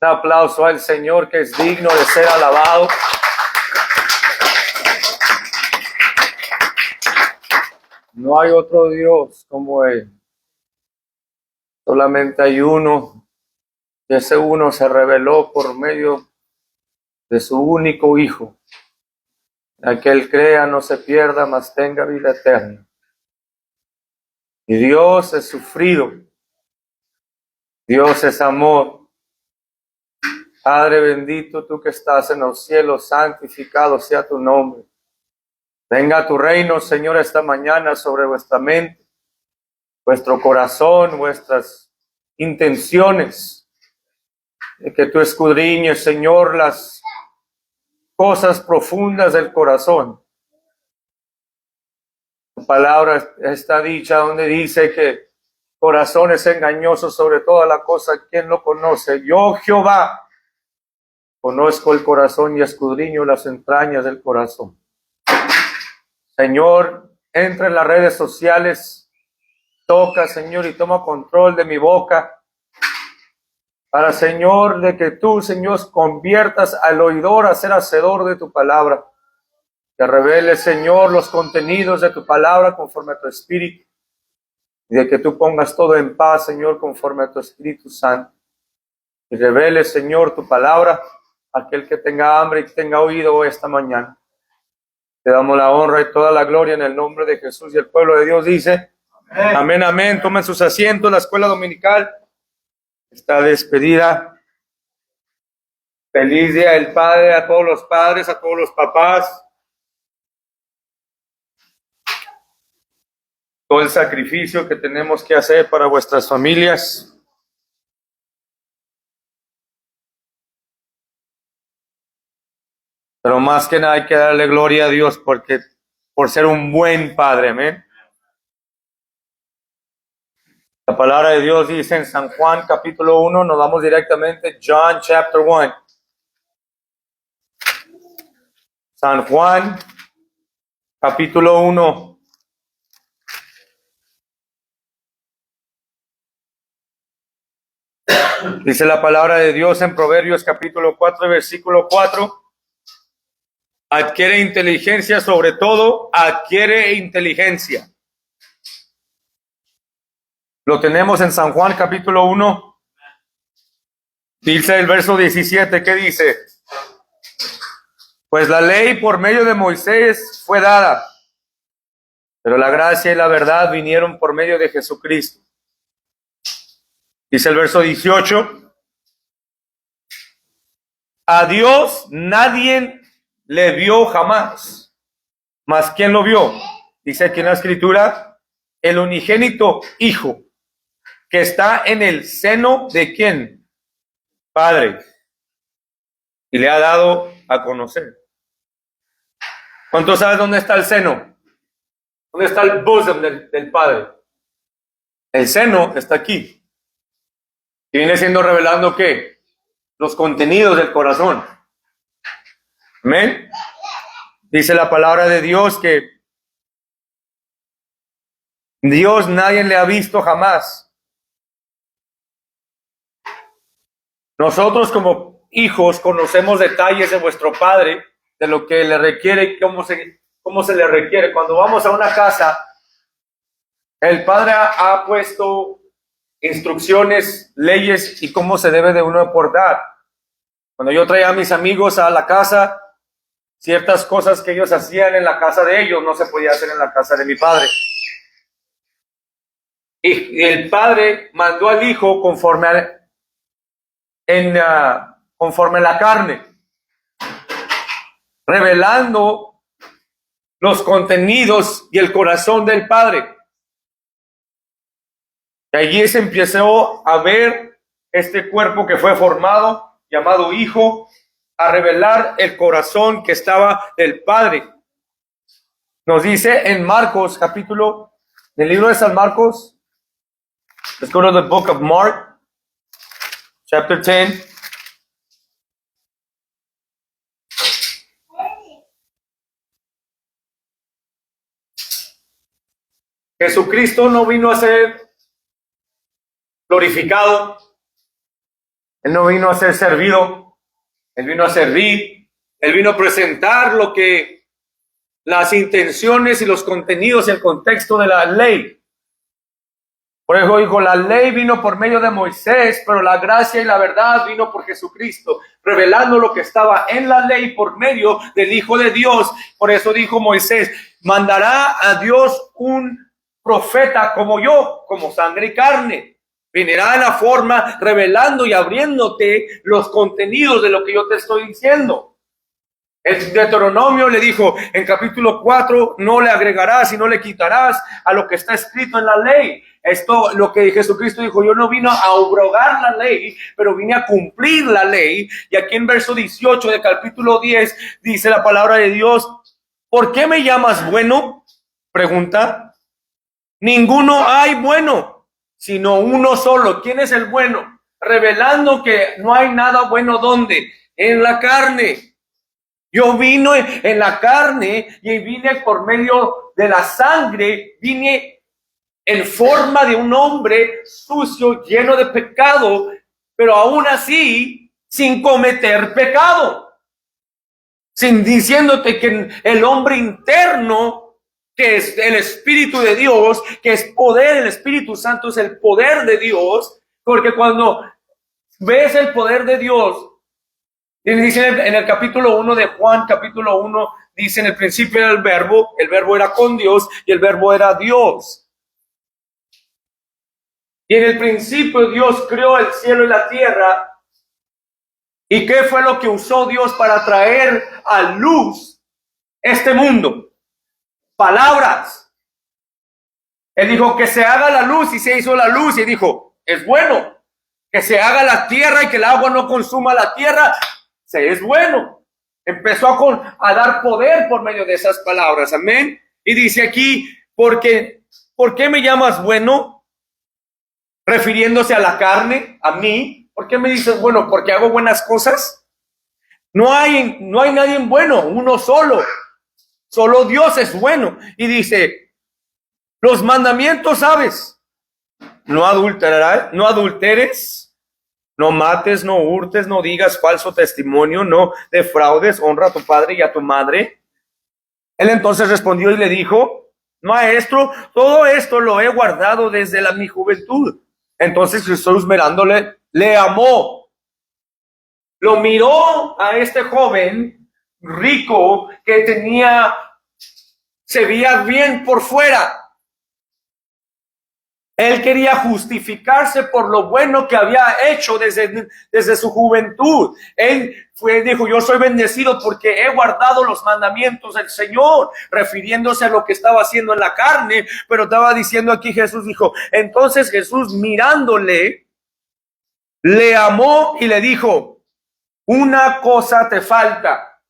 Un aplauso al Señor, que es digno de ser alabado. No hay otro Dios como Él. Solamente hay uno, y ese uno se reveló por medio de su único Hijo. Aquel crea no se pierda, mas tenga vida eterna. Y Dios es sufrido. Dios es amor. Padre bendito, tú que estás en los cielos, santificado sea tu nombre. Venga tu reino, Señor, esta mañana sobre vuestra mente, vuestro corazón, vuestras intenciones. Y que tú escudriñes, Señor, las cosas profundas del corazón. Tu palabra está dicha donde dice que corazón es engañoso sobre toda la cosa. ¿Quién lo conoce? Yo, Jehová, conozco el corazón y escudriño las entrañas del corazón. Señor, entra en las redes sociales, toca, Señor, y toma control de mi boca, para, Señor, de que tú, Señor, conviertas al oidor a ser hacedor de tu palabra. Que revele, Señor, los contenidos de tu palabra conforme a tu Espíritu, y de que tú pongas todo en paz, Señor, conforme a tu Espíritu Santo. Y revele, Señor, tu palabra a aquel que tenga hambre y tenga oído esta mañana. Te damos la honra y toda la gloria en el nombre de Jesús, y el pueblo de Dios dice: amén, amén, amén. Tomen sus asientos. La escuela dominical está despedida. Feliz día del Padre a todos los padres, a todos los papás. Todo el sacrificio que tenemos que hacer para vuestras familias. Pero más que nada hay que darle gloria a Dios por ser un buen padre, amén. La palabra de Dios dice en San Juan capítulo 1, nos vamos directamente, John chapter 1. San Juan capítulo 1. Dice la palabra de Dios en Proverbios capítulo 4, versículo 4. Adquiere inteligencia, sobre todo, adquiere inteligencia. Lo tenemos en San Juan capítulo 1. Dice el verso 17, ¿qué dice? Pues la ley por medio de Moisés fue dada, pero la gracia y la verdad vinieron por medio de Jesucristo. Dice el verso 18. A Dios nadie le vio jamás. ¿Mas quién lo vio? Dice aquí en la Escritura, el unigénito Hijo, que está en el seno de ¿quién? Padre. Y le ha dado a conocer. ¿Cuántos saben dónde está el seno? ¿Dónde está el bosom del Padre? El seno está aquí. Y viene siendo revelando ¿qué? Los contenidos del corazón. Amén. Dice la palabra de Dios que Dios nadie le ha visto jamás. Nosotros como hijos conocemos detalles de vuestro Padre, de lo que le requiere, cómo se le requiere. Cuando vamos a una casa, el Padre ha puesto instrucciones, leyes y cómo se debe de uno portar. Cuando yo traía a mis amigos a la casa, ciertas cosas que ellos hacían en la casa de ellos no se podía hacer en la casa de mi padre. Y el Padre mandó al Hijo conforme a la carne, revelando los contenidos y el corazón del Padre. Y allí se empezó a ver este cuerpo que fue formado, llamado Hijo, a revelar el corazón que estaba del Padre. Nos dice en Marcos, del libro de San Marcos. Let's go to the book of Mark, chapter 10. Jesucristo no vino a ser glorificado. Él no vino a ser servido, Él vino a servir, Él vino a presentar lo que las intenciones y los contenidos y el contexto de la ley. Por eso dijo, la ley vino por medio de Moisés, pero la gracia y la verdad vino por Jesucristo, revelando lo que estaba en la ley por medio del Hijo de Dios. Por eso dijo Moisés, mandará a Dios un profeta como yo, como sangre y carne. Vendrá en la forma revelando y abriéndote los contenidos de lo que yo te estoy diciendo. El Deuteronomio le dijo en capítulo 4, no le agregarás y no le quitarás a lo que está escrito en la ley. Esto, lo que Jesucristo dijo, yo no vino a abrogar la ley, pero vine a cumplir la ley. Y aquí en verso 18 de capítulo 10 dice la palabra de Dios, ¿por qué me llamas bueno? Pregunta. Ninguno hay bueno, sino uno solo. ¿Quién es el bueno? Revelando que no hay nada bueno, ¿dónde? En la carne. Yo vine en la carne y vine por medio de la sangre, vine en forma de un hombre sucio, lleno de pecado, pero aún así sin cometer pecado. Sin diciéndote que el hombre interno, que es el Espíritu de Dios, que es poder, el Espíritu Santo es el poder de Dios, porque cuando ves el poder de Dios, dice en el capítulo 1 de Juan, capítulo 1, dice en el principio era el verbo era con Dios y el verbo era Dios. Y en el principio Dios creó el cielo y la tierra. ¿Y qué fue lo que usó Dios para traer a luz este mundo? Palabras. Él dijo que se haga la luz y se hizo la luz y dijo, es bueno. Que se haga la tierra y que el agua no consuma la tierra, se es bueno. Empezó a dar poder por medio de esas palabras, amén. Y dice aquí, ¿por qué me llamas bueno? Refiriéndose a la carne, a mí. ¿Por qué me dices bueno? ¿Porque hago buenas cosas? No hay nadie bueno, uno solo. Solo Dios es bueno. Y dice, los mandamientos, ¿sabes? No adulterarás, no adulteres, no mates, no hurtes, no digas falso testimonio, no defraudes, honra a tu padre y a tu madre. Él entonces respondió y le dijo, maestro, todo esto lo he guardado desde mi juventud. Entonces Jesús mirándole, le amó. Lo miró a este joven rico que se veía bien por fuera. Él quería justificarse por lo bueno que había hecho desde su juventud. Él dijo, yo soy bendecido porque he guardado los mandamientos del Señor, refiriéndose a lo que estaba haciendo en la carne, pero estaba diciendo aquí Jesús, dijo, entonces Jesús mirándole, le amó y le dijo, una cosa te falta.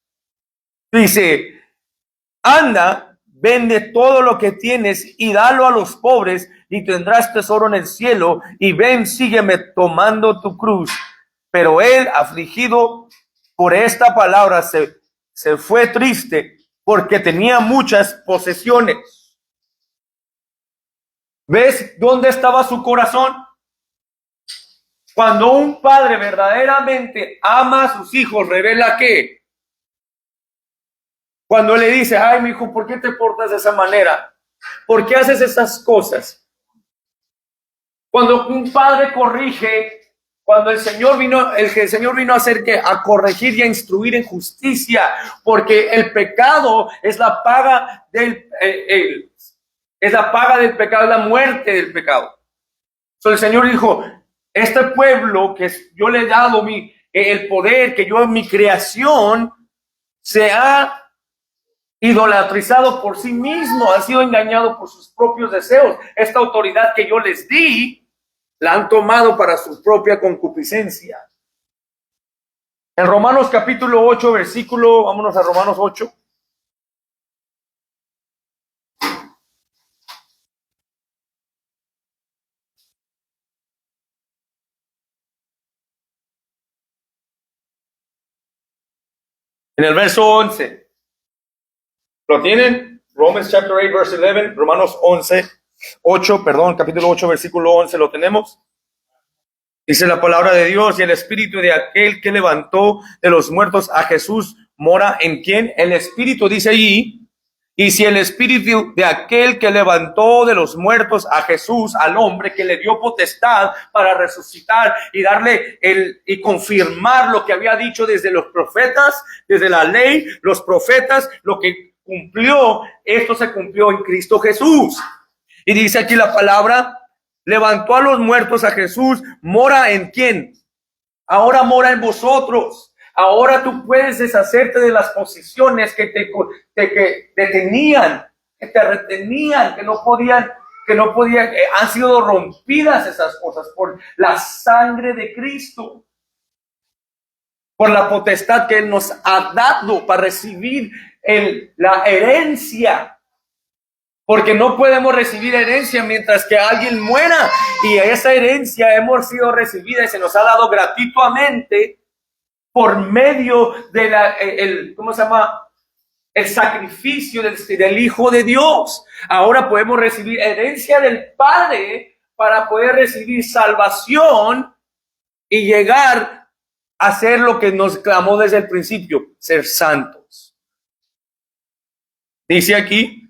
Dice, anda, vende todo lo que tienes y dalo a los pobres y tendrás tesoro en el cielo, y ven, sígueme tomando tu cruz. Pero él, afligido por esta palabra, se fue triste porque tenía muchas posesiones. ¿Ves dónde estaba su corazón? Cuando un padre verdaderamente ama a sus hijos, revela que cuando le dice, ay, mi hijo, ¿por qué te portas de esa manera? ¿Por qué haces esas cosas? Cuando un padre corrige, cuando el Señor vino a hacer a corregir y a instruir en justicia, porque el pecado es la paga del pecado, es la muerte del pecado. Entonces el Señor dijo, este pueblo que yo le he dado el poder, que yo en mi creación, se ha idolatrizado por sí mismo, ha sido engañado por sus propios deseos. Esta autoridad que yo les di, la han tomado para su propia concupiscencia. En Romanos capítulo 8, vámonos a Romanos 8. En el verso 11. ¿Lo tienen? Romans chapter 8, verse 11. Romanos 8, capítulo 8, versículo 11. ¿Lo tenemos? Dice la palabra de Dios, y el espíritu de aquel que levantó de los muertos a Jesús mora en ¿quién? El espíritu, dice allí. Y si el espíritu de aquel que levantó de los muertos a Jesús, al hombre que le dio potestad para resucitar y darle y confirmar lo que había dicho desde los profetas, desde la ley, los profetas, lo que cumplió, esto se cumplió en Cristo Jesús. Y dice aquí la palabra, levantó a los muertos a Jesús, mora en ¿quién? Ahora mora en vosotros. Ahora tú puedes deshacerte de las posiciones que te detenían, que te retenían, que no podían, han sido rompidas esas cosas por la sangre de Cristo, por la potestad que Él nos ha dado para recibir la herencia. Porque no podemos recibir herencia mientras que alguien muera, y esa herencia hemos sido recibida y se nos ha dado gratuitamente por medio de ¿cómo se llama? El sacrificio del Hijo de Dios. Ahora podemos recibir herencia del Padre para poder recibir salvación y llegar a ser lo que nos clamó desde el principio, ser santos. Dice aquí,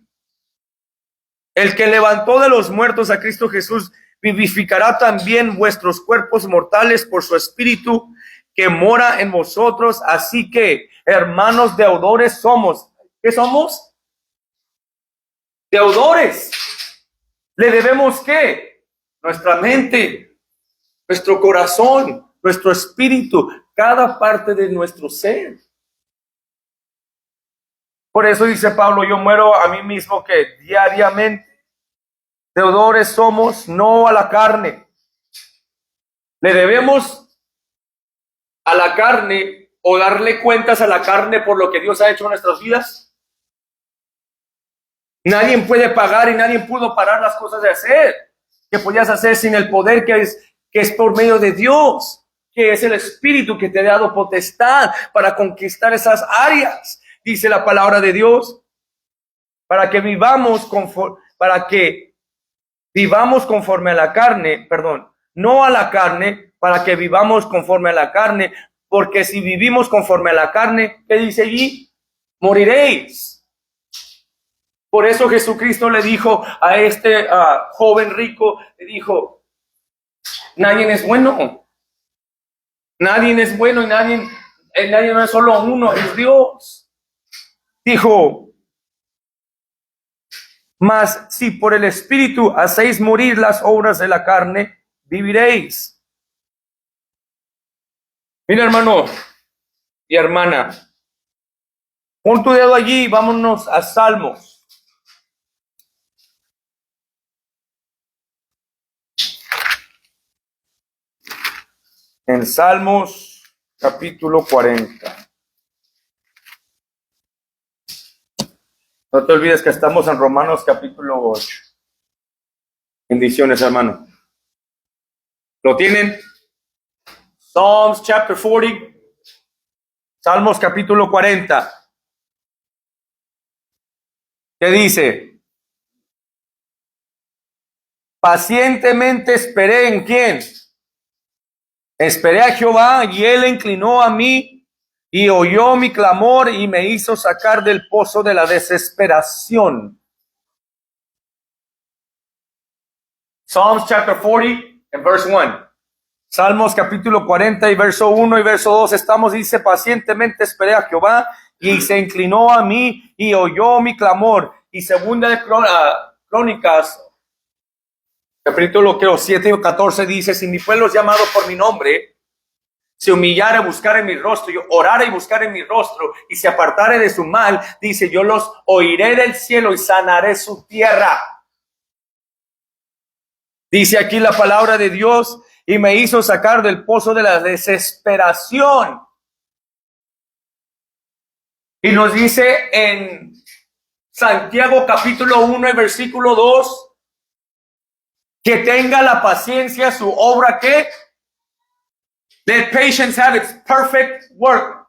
el que levantó de los muertos a Cristo Jesús vivificará también vuestros cuerpos mortales por su Espíritu que mora en vosotros. Así que, hermanos, deudores somos. ¿Qué somos? Deudores. ¿Le debemos qué? Nuestra mente, nuestro corazón, nuestro espíritu, cada parte de nuestro ser. Por eso dice Pablo, yo muero a mí mismo que diariamente. Deudores somos, no a la carne. Le debemos a la carne o darle cuentas a la carne por lo que Dios ha hecho en nuestras vidas. Nadie puede pagar y nadie pudo parar las cosas de hacer que podías hacer sin el poder que es por medio de Dios, que es el Espíritu que te ha dado potestad para conquistar esas áreas. Dice la palabra de Dios, para que vivamos conforme a la carne, no a la carne, para que vivamos conforme a la carne, porque si vivimos conforme a la carne, ¿qué dice allí? Moriréis. Por eso Jesucristo le dijo a este joven rico, le dijo, nadie es bueno. Nadie es bueno y nadie no es solo uno, es Dios. Dijo, mas si por el Espíritu hacéis morir las obras de la carne, viviréis. Mira, hermano y hermana, pon tu dedo allí y vámonos a Salmos. En Salmos capítulo 40. No te olvides que estamos en Romanos capítulo 8. Bendiciones, hermano. ¿Lo tienen? Psalms chapter 40. Salmos capítulo 40. ¿Qué dice? Pacientemente esperé ¿en quién? Esperé a Jehová y él inclinó a mí y oyó mi clamor y me hizo sacar del pozo de la desesperación. Psalms chapter 40 and verse 1. Salmos capítulo 40 y verso 1 y verso 2 estamos, dice, pacientemente esperé a Jehová y se inclinó a mí y oyó mi clamor. Y segunda de Crónicas, capítulo 7 y 14 dice, si mi pueblo es llamado por mi nombre, se humillare, buscar en mi rostro, yo orare y buscar en mi rostro y se apartare de su mal, dice, yo los oiré del cielo y sanaré su tierra. Dice aquí la palabra de Dios, y me hizo sacar del pozo de la desesperación. Y nos dice en Santiago capítulo 1 y versículo 2, que tenga la paciencia su obra que let patience have its perfect work.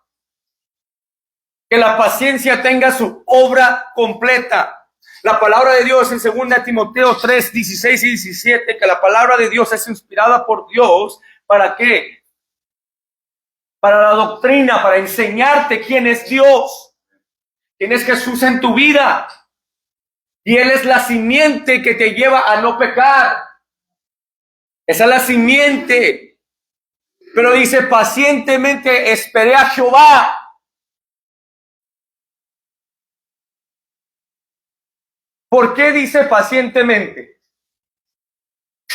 Que la paciencia tenga su obra completa. La palabra de Dios en 2 Timoteo 3, 16 y 17, que la palabra de Dios es inspirada por Dios ¿Para qué? Para la doctrina, para enseñarte quién es Dios, quién es Jesús en tu vida. Y Él es la simiente que te lleva a no pecar. Esa es la simiente. Pero dice, pacientemente esperé a Jehová. ¿Por qué dice pacientemente?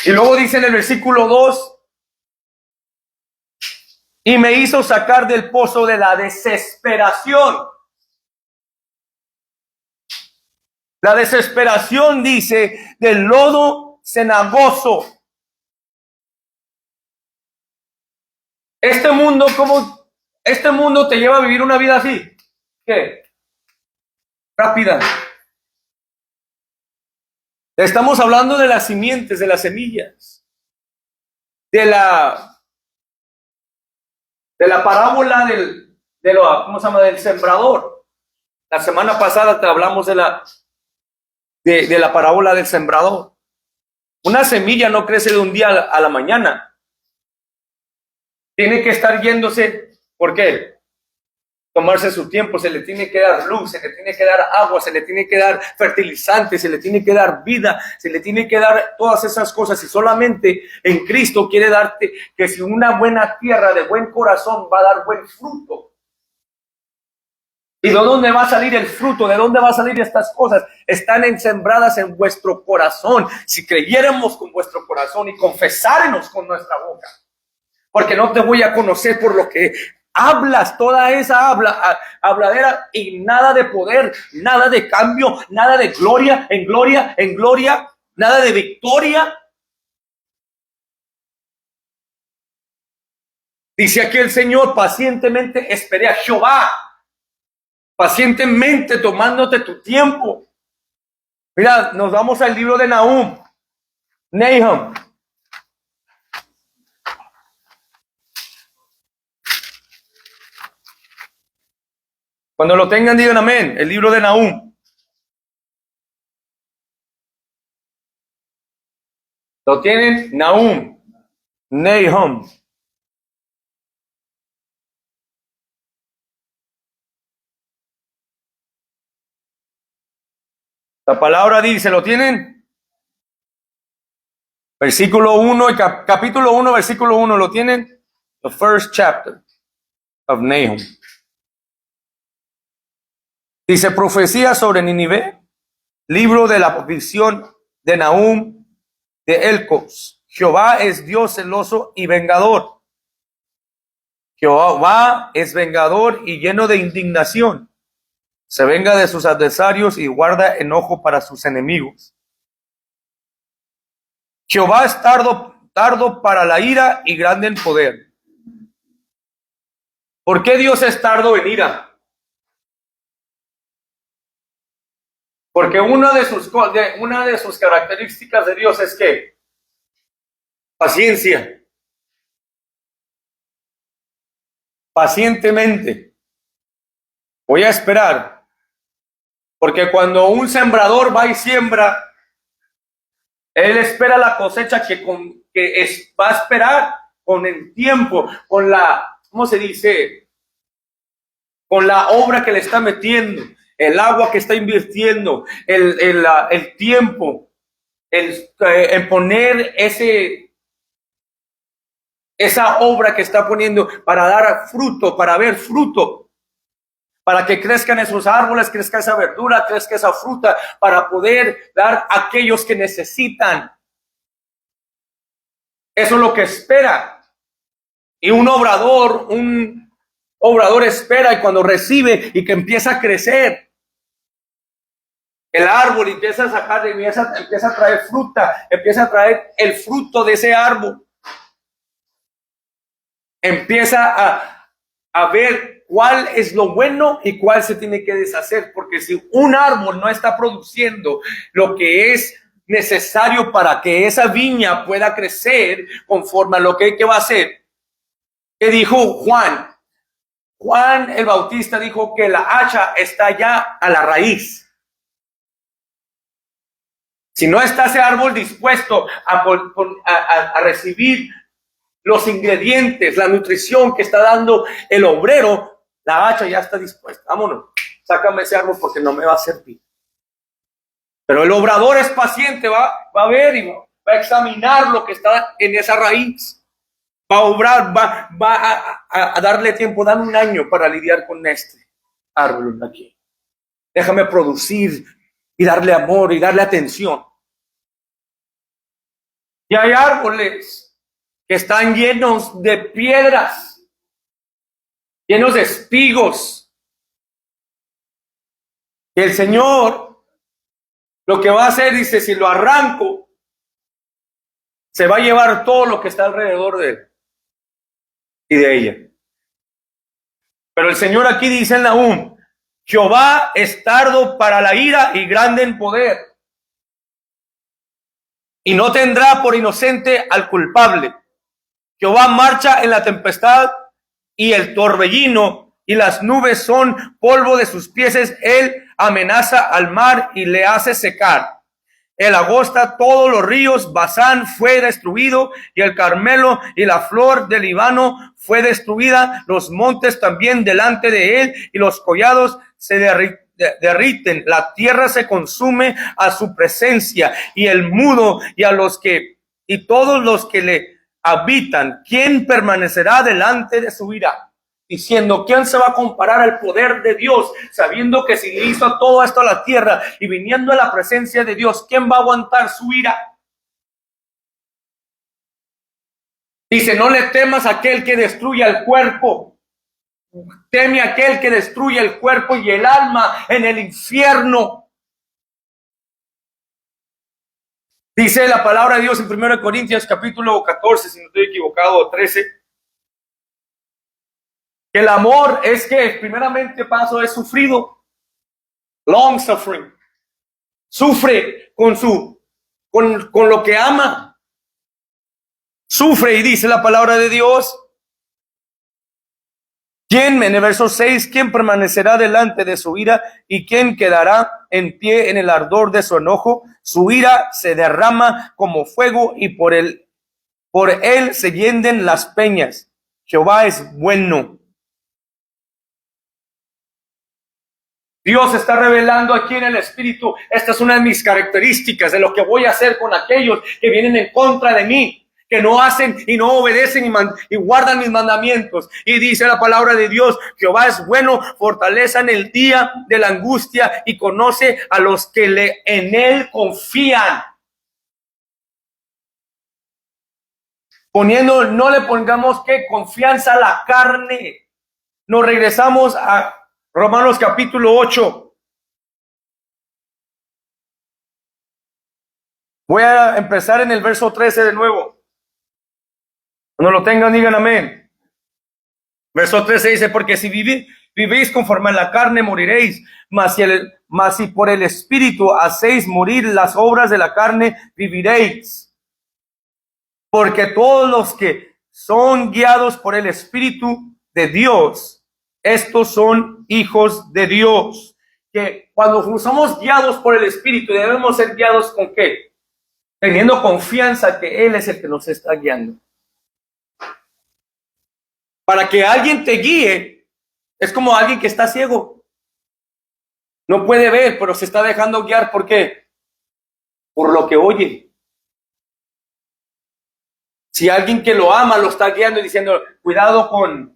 Y luego dice en el versículo 2, y me hizo sacar del pozo de la desesperación. La desesperación dice, del lodo cenagoso. Este mundo te lleva a vivir una vida así. ¿Qué? Rápida. Estamos hablando de las simientes, de las semillas, de la parábola del sembrador. La semana pasada te hablamos de la parábola del sembrador. Una semilla no crece de un día a la mañana. Tiene que estar yéndose. ¿Por qué? Tomarse su tiempo, se le tiene que dar luz, se le tiene que dar agua, se le tiene que dar fertilizante, se le tiene que dar vida, se le tiene que dar todas esas cosas. Y solamente en Cristo quiere darte que si una buena tierra de buen corazón va a dar buen fruto. ¿Y de dónde va a salir el fruto? ¿De dónde va a salir estas cosas? Están sembradas en vuestro corazón. Si creyéramos con vuestro corazón y confesáramos con nuestra boca. Porque no te voy a conocer por lo que hablas, toda esa habladera y nada de poder, nada de cambio, nada de gloria, en gloria, nada de victoria. Dice aquí el Señor, pacientemente esperé a Jehová, pacientemente tomándote tu tiempo. Mira, nos vamos al libro de Nahum. Cuando lo tengan, digan amén. El libro de Nahum. ¿Lo tienen? Nahum. La palabra dice, ¿lo tienen? Versículo 1, capítulo 1, versículo 1, ¿lo tienen? The first chapter of Nahum. Dice, profecía sobre Nínive, libro de la visión de Nahum de Elcos. Jehová es Dios celoso y vengador. Jehová es vengador y lleno de indignación. Se venga de sus adversarios y guarda enojo para sus enemigos. Jehová es tardo para la ira y grande en poder. ¿Por qué Dios es tardo en ira? Porque una de sus características de Dios es que paciencia. Pacientemente. Voy a esperar. Porque cuando un sembrador va y siembra, él espera la cosecha va a esperar con el tiempo, con la, ¿cómo se dice? Con la obra que le está metiendo, el agua que está invirtiendo, el tiempo, en poner esa obra que está poniendo para dar fruto, para ver fruto, para que crezcan esos árboles, crezca esa verdura, crezca esa fruta, para poder dar a aquellos que necesitan. Eso es lo que espera. Y un obrador espera, y cuando recibe y que empieza a crecer, el árbol empieza a sacar, empieza a traer fruta, empieza a traer el fruto de ese árbol. Empieza a ver cuál es lo bueno y cuál se tiene que deshacer, porque si un árbol no está produciendo lo que es necesario para que esa viña pueda crecer conforme a lo que va a hacer, ¿qué dijo Juan? Juan el Bautista dijo que la hacha está ya a la raíz. Si no está ese árbol dispuesto a recibir los ingredientes, la nutrición que está dando el obrero, la hacha ya está dispuesta. Vámonos, sácame ese árbol porque no me va a servir. Pero el obrador es paciente, va a ver y va a examinar lo que está en esa raíz. Va a obrar, va a darle tiempo, dame un año para lidiar con este árbol de aquí. Déjame producir y darle amor y darle atención. Y hay árboles que están llenos de piedras, llenos de espigos. Y el Señor lo que va a hacer, dice, si lo arranco, se va a llevar todo lo que está alrededor de él y de ella. Pero el Señor aquí dice en Nahum, Jehová es tardo para la ira y grande en poder, y no tendrá por inocente al culpable. Jehová marcha en la tempestad y el torbellino, y las nubes son polvo de sus pies. Él amenaza al mar y le hace secar. Él agosta todos los ríos. Basán fue destruido, y el Carmelo y la flor del Líbano fue destruida. Los montes también delante de él, y los collados se derriten. La tierra se consume a su presencia, y el mudo y todos los que le habitan. ¿Quién permanecerá delante de su ira? Diciendo, ¿quién se va a comparar al poder de Dios? Sabiendo que si le hizo todo esto a la tierra y viniendo a la presencia de Dios, ¿quién va a aguantar su ira? Dice, no le temas a aquel que destruye el cuerpo. Teme a aquel que destruye el cuerpo y el alma en el infierno. Dice la palabra de Dios en 1 Corintios capítulo 14, si no estoy equivocado, 13. Que el amor es que primeramente paso es sufrido, long suffering, sufre con lo que ama, sufre, y dice la palabra de Dios, ¿quién, en el verso 6, quién permanecerá delante de su ira y quién quedará en pie en el ardor de su enojo? Su ira se derrama como fuego y por él se hienden las peñas. Jehová es bueno. Dios está revelando aquí en el Espíritu, esta es una de mis características de lo que voy a hacer con aquellos que vienen en contra de mí, que no hacen y no obedecen y guardan mis mandamientos. Y dice la palabra de Dios, Jehová es bueno, fortaleza en el día de la angustia y conoce a los que en él confían. No le pongamos que confianza a la carne. Nos regresamos a Romanos capítulo 8. Voy a empezar en el verso 13 de nuevo. Cuando lo tengan, digan amén. Verso 13 dice, porque si vivís conforme a la carne, moriréis. Mas si por el Espíritu hacéis morir las obras de la carne, viviréis. Porque todos los que son guiados por el Espíritu de Dios, estos son hijos de Dios. Que cuando somos guiados por el Espíritu, debemos ser guiados ¿con qué? Teniendo confianza que Él es el que nos está guiando. Para que alguien te guíe, es como alguien que está ciego. No puede ver, pero se está dejando guiar. ¿Por qué? Por lo que oye. Si alguien que lo ama lo está guiando y diciendo, cuidado con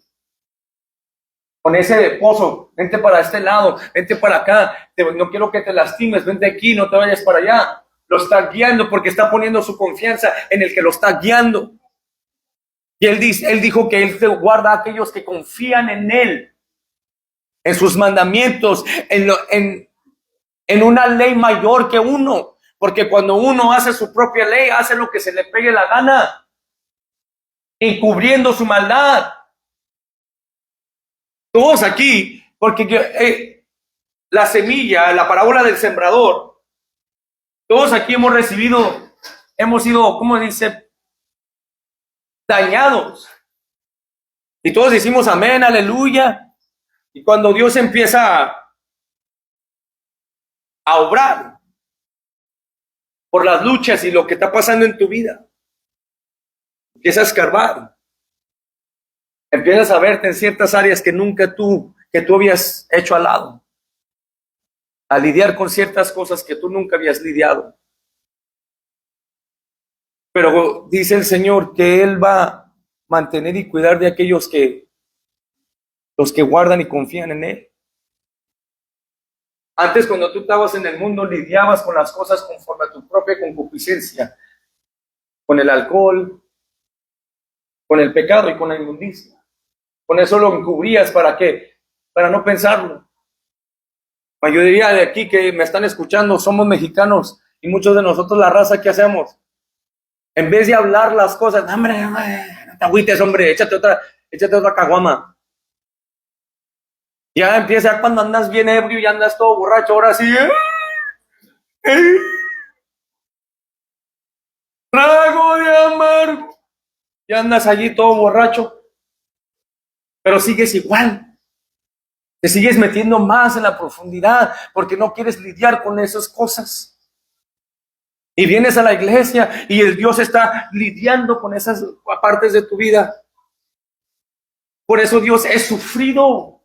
ese pozo, vente para este lado, vente para acá, no quiero que te lastimes, vente aquí, no te vayas para allá. Lo está guiando porque está poniendo su confianza en el que lo está guiando. Y él dijo que él guarda a aquellos que confían en él, en sus mandamientos, en una ley mayor que uno. Porque cuando uno hace su propia ley, hace lo que se le pegue la gana, encubriendo su maldad. Todos aquí, porque la semilla, la parábola del sembrador, todos aquí hemos sido, ¿cómo dice? Dañados. Y todos decimos amén, aleluya. Y cuando Dios empieza a obrar por las luchas y lo que está pasando en tu vida, empieza a escarbar. Empiezas a verte en ciertas áreas que que tú habías hecho al lado. A lidiar con ciertas cosas que tú nunca habías lidiado. Pero dice el Señor que Él va a mantener y cuidar de aquellos los que guardan y confían en Él. Antes, cuando tú estabas en el mundo, lidiabas con las cosas conforme a tu propia concupiscencia, con el alcohol, con el pecado y con la inmundicia. Con eso lo encubrías, ¿para qué? Para no pensarlo. La mayoría de aquí que me están escuchando somos mexicanos y muchos de nosotros la raza, ¿qué hacemos? En vez de hablar las cosas, hombre, no te agüites, hombre, échate otra caguama. Ya empieza cuando andas bien ebrio y andas todo borracho, ahora sí, trago de amargo. Y andas allí todo borracho, pero sigues igual. Te sigues metiendo más en la profundidad porque no quieres lidiar con esas cosas. Y vienes a la iglesia y el Dios está lidiando con esas partes de tu vida. Por eso Dios es sufrido.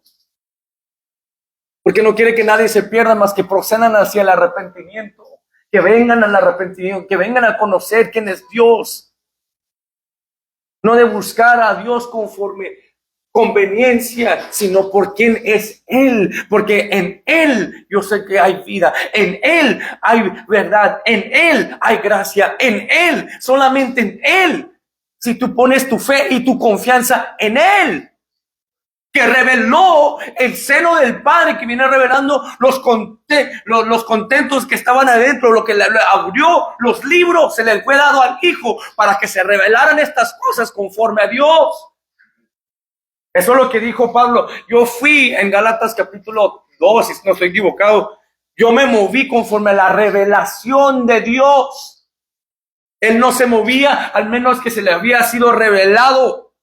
Porque no quiere que nadie se pierda, más que procedan hacia el arrepentimiento. Que vengan al arrepentimiento, que vengan a conocer quién es Dios. No de buscar a Dios conforme conveniencia, sino por quién es Él. Porque en Él yo sé que hay vida. En Él hay verdad. En Él hay gracia. En Él, solamente en Él. Si tú pones tu fe y tu confianza en Él, que reveló el seno del Padre, que viene revelando los contentos que estaban adentro, lo que le abrió los libros, se le fue dado al Hijo para que se revelaran estas cosas conforme a Dios. Eso es lo que dijo Pablo. Yo fui en Gálatas capítulo 2, si no estoy equivocado, yo me moví conforme a la revelación de Dios. Él no se movía al menos que se le había sido revelado.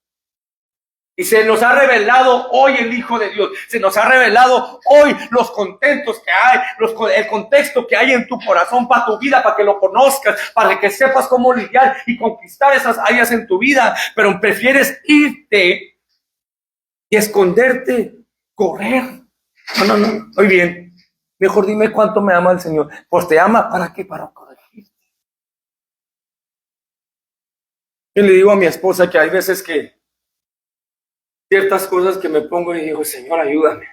Y se nos ha revelado hoy el Hijo de Dios. Se nos ha revelado hoy los contentos que hay, el contexto que hay en tu corazón para tu vida, para que lo conozcas, para que sepas cómo lidiar y conquistar esas áreas en tu vida. Pero prefieres irte y esconderte, correr. No, muy bien. Mejor dime cuánto me ama el Señor. Pues te ama, ¿para qué? Para corregir. Yo le digo a mi esposa que hay veces que ciertas cosas que me pongo y digo, Señor, ayúdame.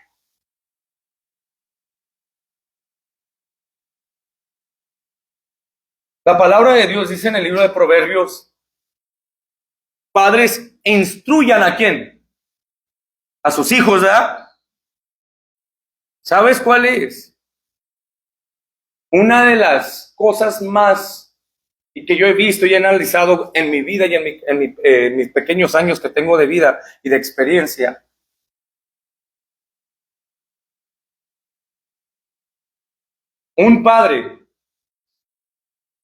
La palabra de Dios dice en el libro de Proverbios, padres, instruyan ¿a quién? A sus hijos, ¿verdad? ¿Sabes cuál es? Una de las cosas más y que yo he visto y he analizado en mi vida y en mis pequeños años que tengo de vida y de experiencia. Un padre,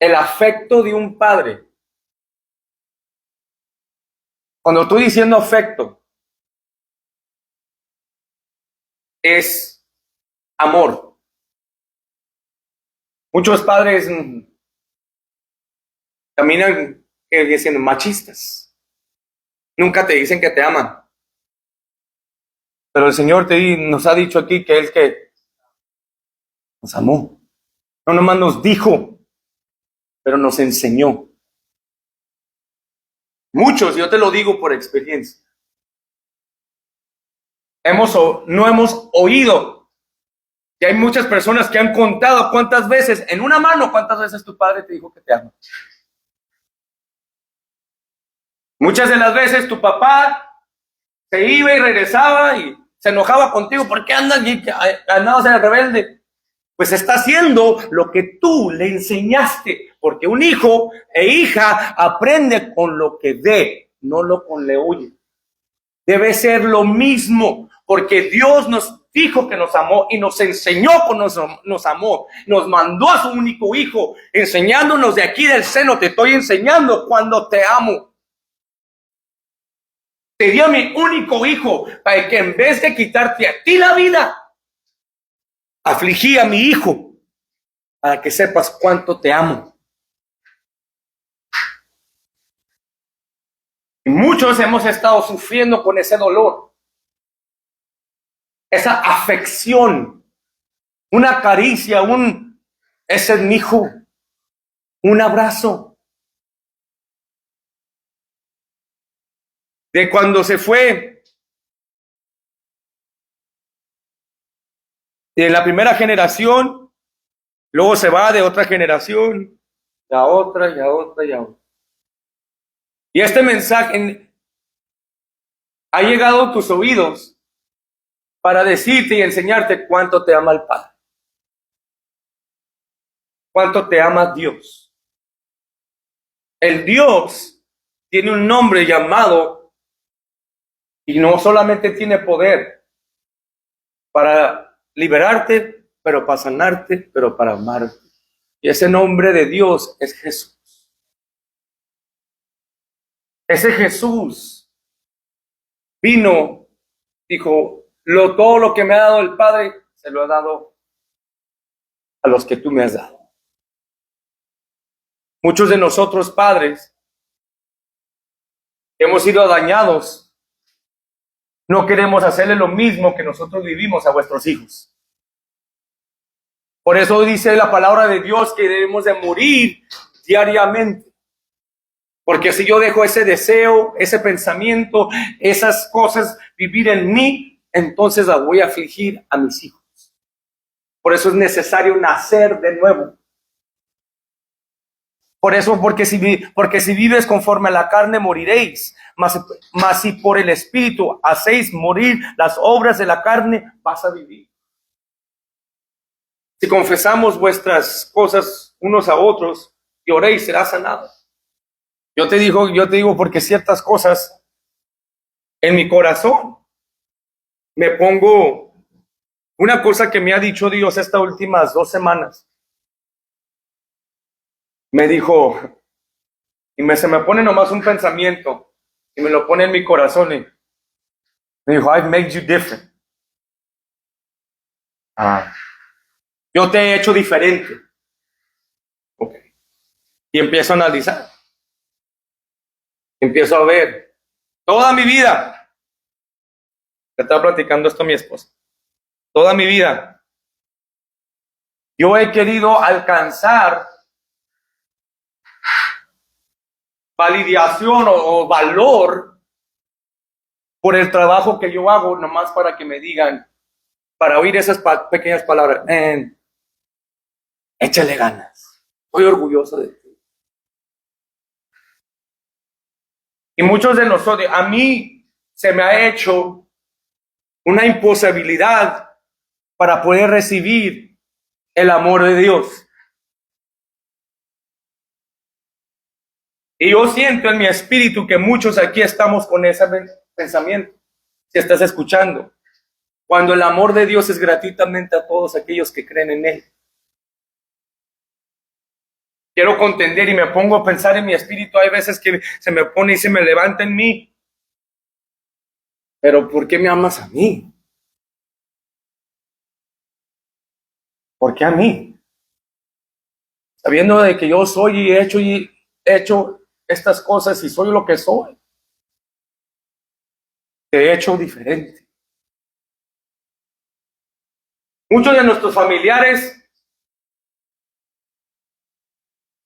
el afecto de un padre. Cuando estoy diciendo afecto, es amor. Muchos padres caminan siendo machistas. Nunca te dicen que te aman. Pero el Señor nos ha dicho aquí que Él que nos amó. No nomás nos dijo, pero nos enseñó. Muchos, yo te lo digo por experiencia. No hemos oído. Y hay muchas personas que han contado cuántas veces, en una mano, cuántas veces tu padre te dijo que te ama. Muchas de las veces tu papá se iba y regresaba y se enojaba contigo. ¿Por qué andabas en el rebelde? Pues está haciendo lo que tú le enseñaste. Porque un hijo e hija aprende con lo que ve, no lo con le oye. Debe ser lo mismo, porque Dios nos dijo que nos amó y nos enseñó que nos amó. Nos mandó a su único hijo, enseñándonos de aquí del seno. Te estoy enseñando cuando te amo. Te dio a mi único hijo para que en vez de quitarte a ti la vida, afligí a mi hijo para que sepas cuánto te amo. Y muchos hemos estado sufriendo con ese dolor, esa afección, una caricia, ese es mi hijo, un abrazo. De cuando se fue de la primera generación, luego se va de otra generación, y a otra, y a otra, y a otra. Y este mensaje ha llegado a tus oídos para decirte y enseñarte cuánto te ama el Padre, cuánto te ama Dios. El Dios tiene un nombre llamado, y no solamente tiene poder para liberarte, pero para sanarte, pero para amarte. Y ese nombre de Dios es Jesús. Ese Jesús vino, dijo, todo lo que me ha dado el Padre, se lo he dado a los que tú me has dado. Muchos de nosotros, padres, hemos sido dañados. No queremos hacerle lo mismo que nosotros vivimos a vuestros hijos. Por eso dice la palabra de Dios que debemos de morir diariamente. Porque si yo dejo ese deseo, ese pensamiento, esas cosas vivir en mí, entonces las voy a afligir a mis hijos. Por eso es necesario nacer de nuevo. Por eso, porque si vives conforme a la carne, moriréis. Mas si por el Espíritu hacéis morir las obras de la carne, vas a vivir. Si confesamos vuestras cosas unos a otros y oréis, será sanado. Yo te digo porque ciertas cosas en mi corazón me pongo, una cosa que me ha dicho Dios estas últimas 2 semanas. Me dijo, se me pone nomás un pensamiento y me lo pone en mi corazón y me dijo, I've made you different. Yo te he hecho diferente. Okay. Y empiezo a analizar. Empiezo a ver toda mi vida. Le estaba platicando esto a mi esposa. Toda mi vida yo he querido alcanzar validación o valor por el trabajo que yo hago, nomás para que me digan, para oír esas pequeñas palabras, échale ganas, estoy orgulloso de ti. Y muchos de nosotros, a mí se me ha hecho una imposibilidad para poder recibir el amor de Dios. Y yo siento en mi espíritu que muchos aquí estamos con ese pensamiento. Si estás escuchando, cuando el amor de Dios es gratuitamente a todos aquellos que creen en Él. Quiero contender y me pongo a pensar en mi espíritu. Hay veces que se me pone y se me levanta en mí. Pero ¿por qué me amas a mí? ¿Por qué a mí? Sabiendo de que yo soy y he hecho estas cosas y soy lo que soy. Te he hecho diferente. Muchos de nuestros familiares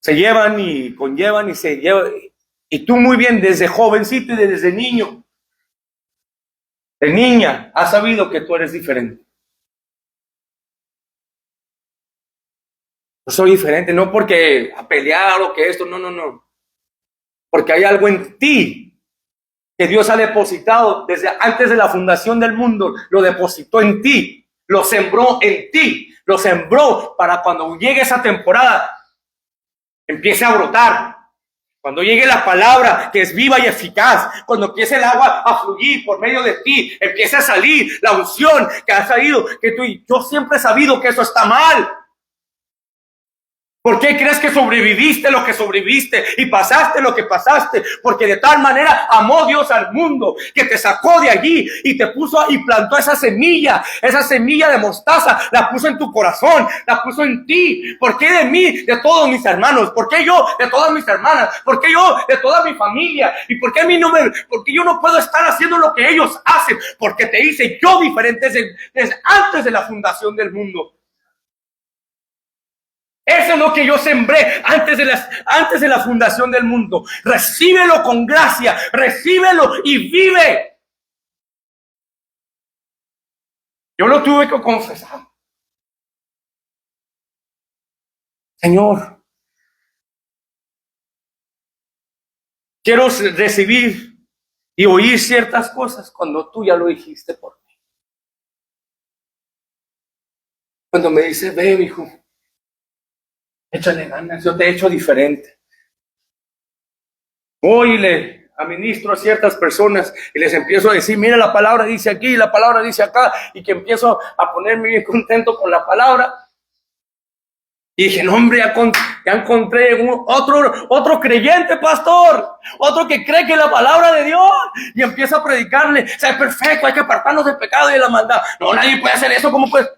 se llevan y conllevan y se llevan. Y tú muy bien desde jovencito y desde niño, de niña, has sabido que tú eres diferente. Yo soy diferente, no porque a pelear o que esto, no. Porque hay algo en ti que Dios ha depositado desde antes de la fundación del mundo, lo depositó en ti, lo sembró en ti, lo sembró para cuando llegue esa temporada, empiece a brotar. Cuando llegue la palabra que es viva y eficaz, cuando empiece el agua a fluir por medio de ti, empiece a salir la unción que ha salido, que tú y yo siempre he sabido que eso está mal. ¿Por qué crees que sobreviviste lo que sobreviviste y pasaste lo que pasaste? Porque de tal manera amó Dios al mundo que te sacó de allí y te puso y plantó esa semilla de mostaza, la puso en tu corazón, la puso en ti. ¿Por qué de mí, de todos mis hermanos? ¿Por qué yo, de todas mis hermanas? ¿Por qué yo, de toda mi familia? ¿Y por qué a mí porque yo no puedo estar haciendo lo que ellos hacen? Porque te hice yo diferente desde antes de la fundación del mundo. Eso es lo que yo sembré antes de la fundación del mundo. Recíbelo con gracia, recíbelo y vive. Yo lo tuve que confesar. Señor, quiero recibir y oír ciertas cosas cuando tú ya lo dijiste por mí. Cuando me dice, ve, hijo, échale ganas, yo te he hecho diferente. Hoy le administro a ciertas personas y les empiezo a decir, mira, la palabra dice aquí, la palabra dice acá, y que empiezo a ponerme bien contento con la palabra. Y dije, no, hombre, ya encontré otro creyente, pastor, otro que cree que es la palabra de Dios, y empieza a predicarle, o sea, es perfecto, hay que apartarnos del pecado y de la maldad. No, nadie puede hacer eso, ¿cómo puedes?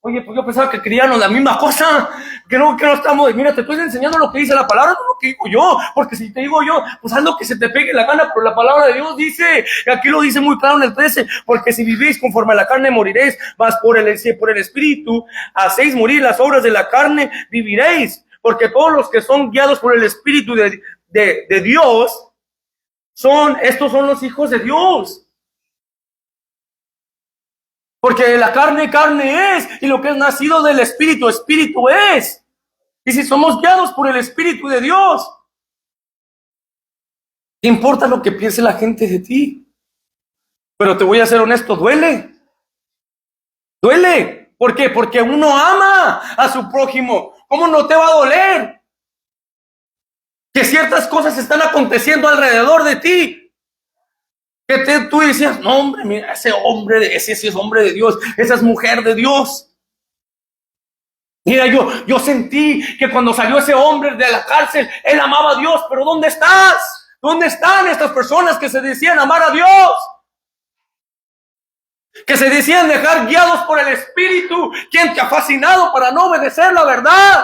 Oye, pues yo pensaba que creíamos la misma cosa, que no estamos, mira, te estoy enseñando lo que dice la palabra, no lo que digo yo, porque si te digo yo, pues haz lo que se te pegue la gana, pero la palabra de Dios dice, y aquí lo dice muy claro en el 13, porque si vivís conforme a la carne moriréis, mas por el Espíritu hacéis morir las obras de la carne, viviréis, porque todos los que son guiados por el Espíritu de Dios, estos son los hijos de Dios. Porque la carne es, y lo que es nacido del Espíritu, Espíritu es. Y si somos guiados por el Espíritu de Dios, ¿qué importa lo que piense la gente de ti? Pero te voy a ser honesto, duele. Duele. ¿Por qué? Porque uno ama a su prójimo. ¿Cómo no te va a doler? Que ciertas cosas están aconteciendo alrededor de ti. Que tú decías, no, hombre, mira, ese sí es hombre de Dios, esa es mujer de Dios. Mira, yo sentí que cuando salió ese hombre de la cárcel, él amaba a Dios, pero ¿dónde estás? ¿Dónde están estas personas que se decían amar a Dios? Que se decían dejar guiados por el Espíritu. ¿Quién te ha fascinado para no obedecer la verdad?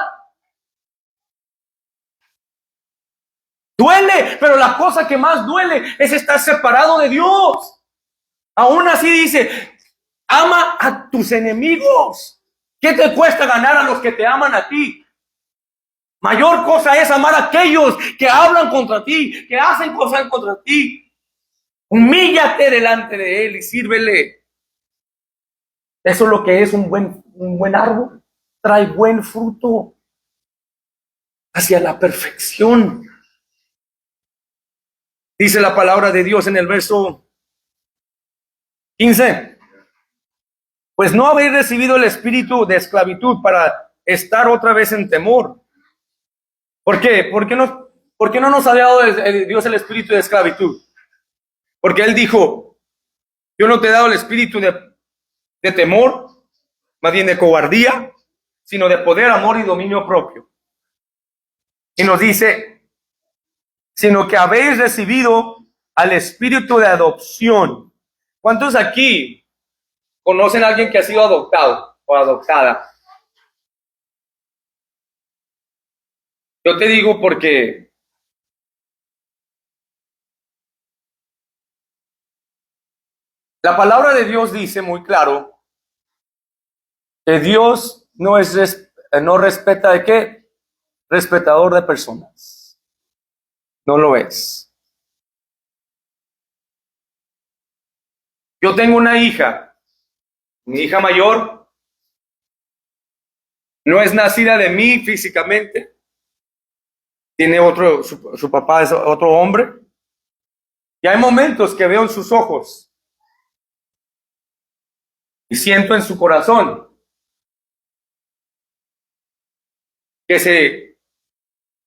Duele, pero la cosa que más duele es estar separado de Dios. Aún así dice, ama a tus enemigos. ¿Qué te cuesta ganar a los que te aman a ti? Mayor cosa es amar a aquellos que hablan contra ti, que hacen cosas contra ti. Humíllate delante de Él y sírvele. Eso es lo que es un buen árbol. Trae buen fruto hacia la perfección. Dice la palabra de Dios en el verso 15. Pues no habéis recibido el espíritu de esclavitud para estar otra vez en temor. ¿Por qué? ¿Por qué no nos ha dado Dios el espíritu de esclavitud? Porque Él dijo, yo no te he dado el espíritu de temor, más bien de cobardía, sino de poder, amor y dominio propio. Y nos dice, sino que habéis recibido al espíritu de adopción. ¿Cuántos aquí conocen a alguien que ha sido adoptado o adoptada? Yo te digo porque la palabra de Dios dice muy claro que Dios no respeta de qué, respetador de personas. No lo es. Yo tengo una hija, mi hija mayor, no es nacida de mí físicamente. Tiene su papá es otro hombre. Y hay momentos que veo en sus ojos y siento en su corazón que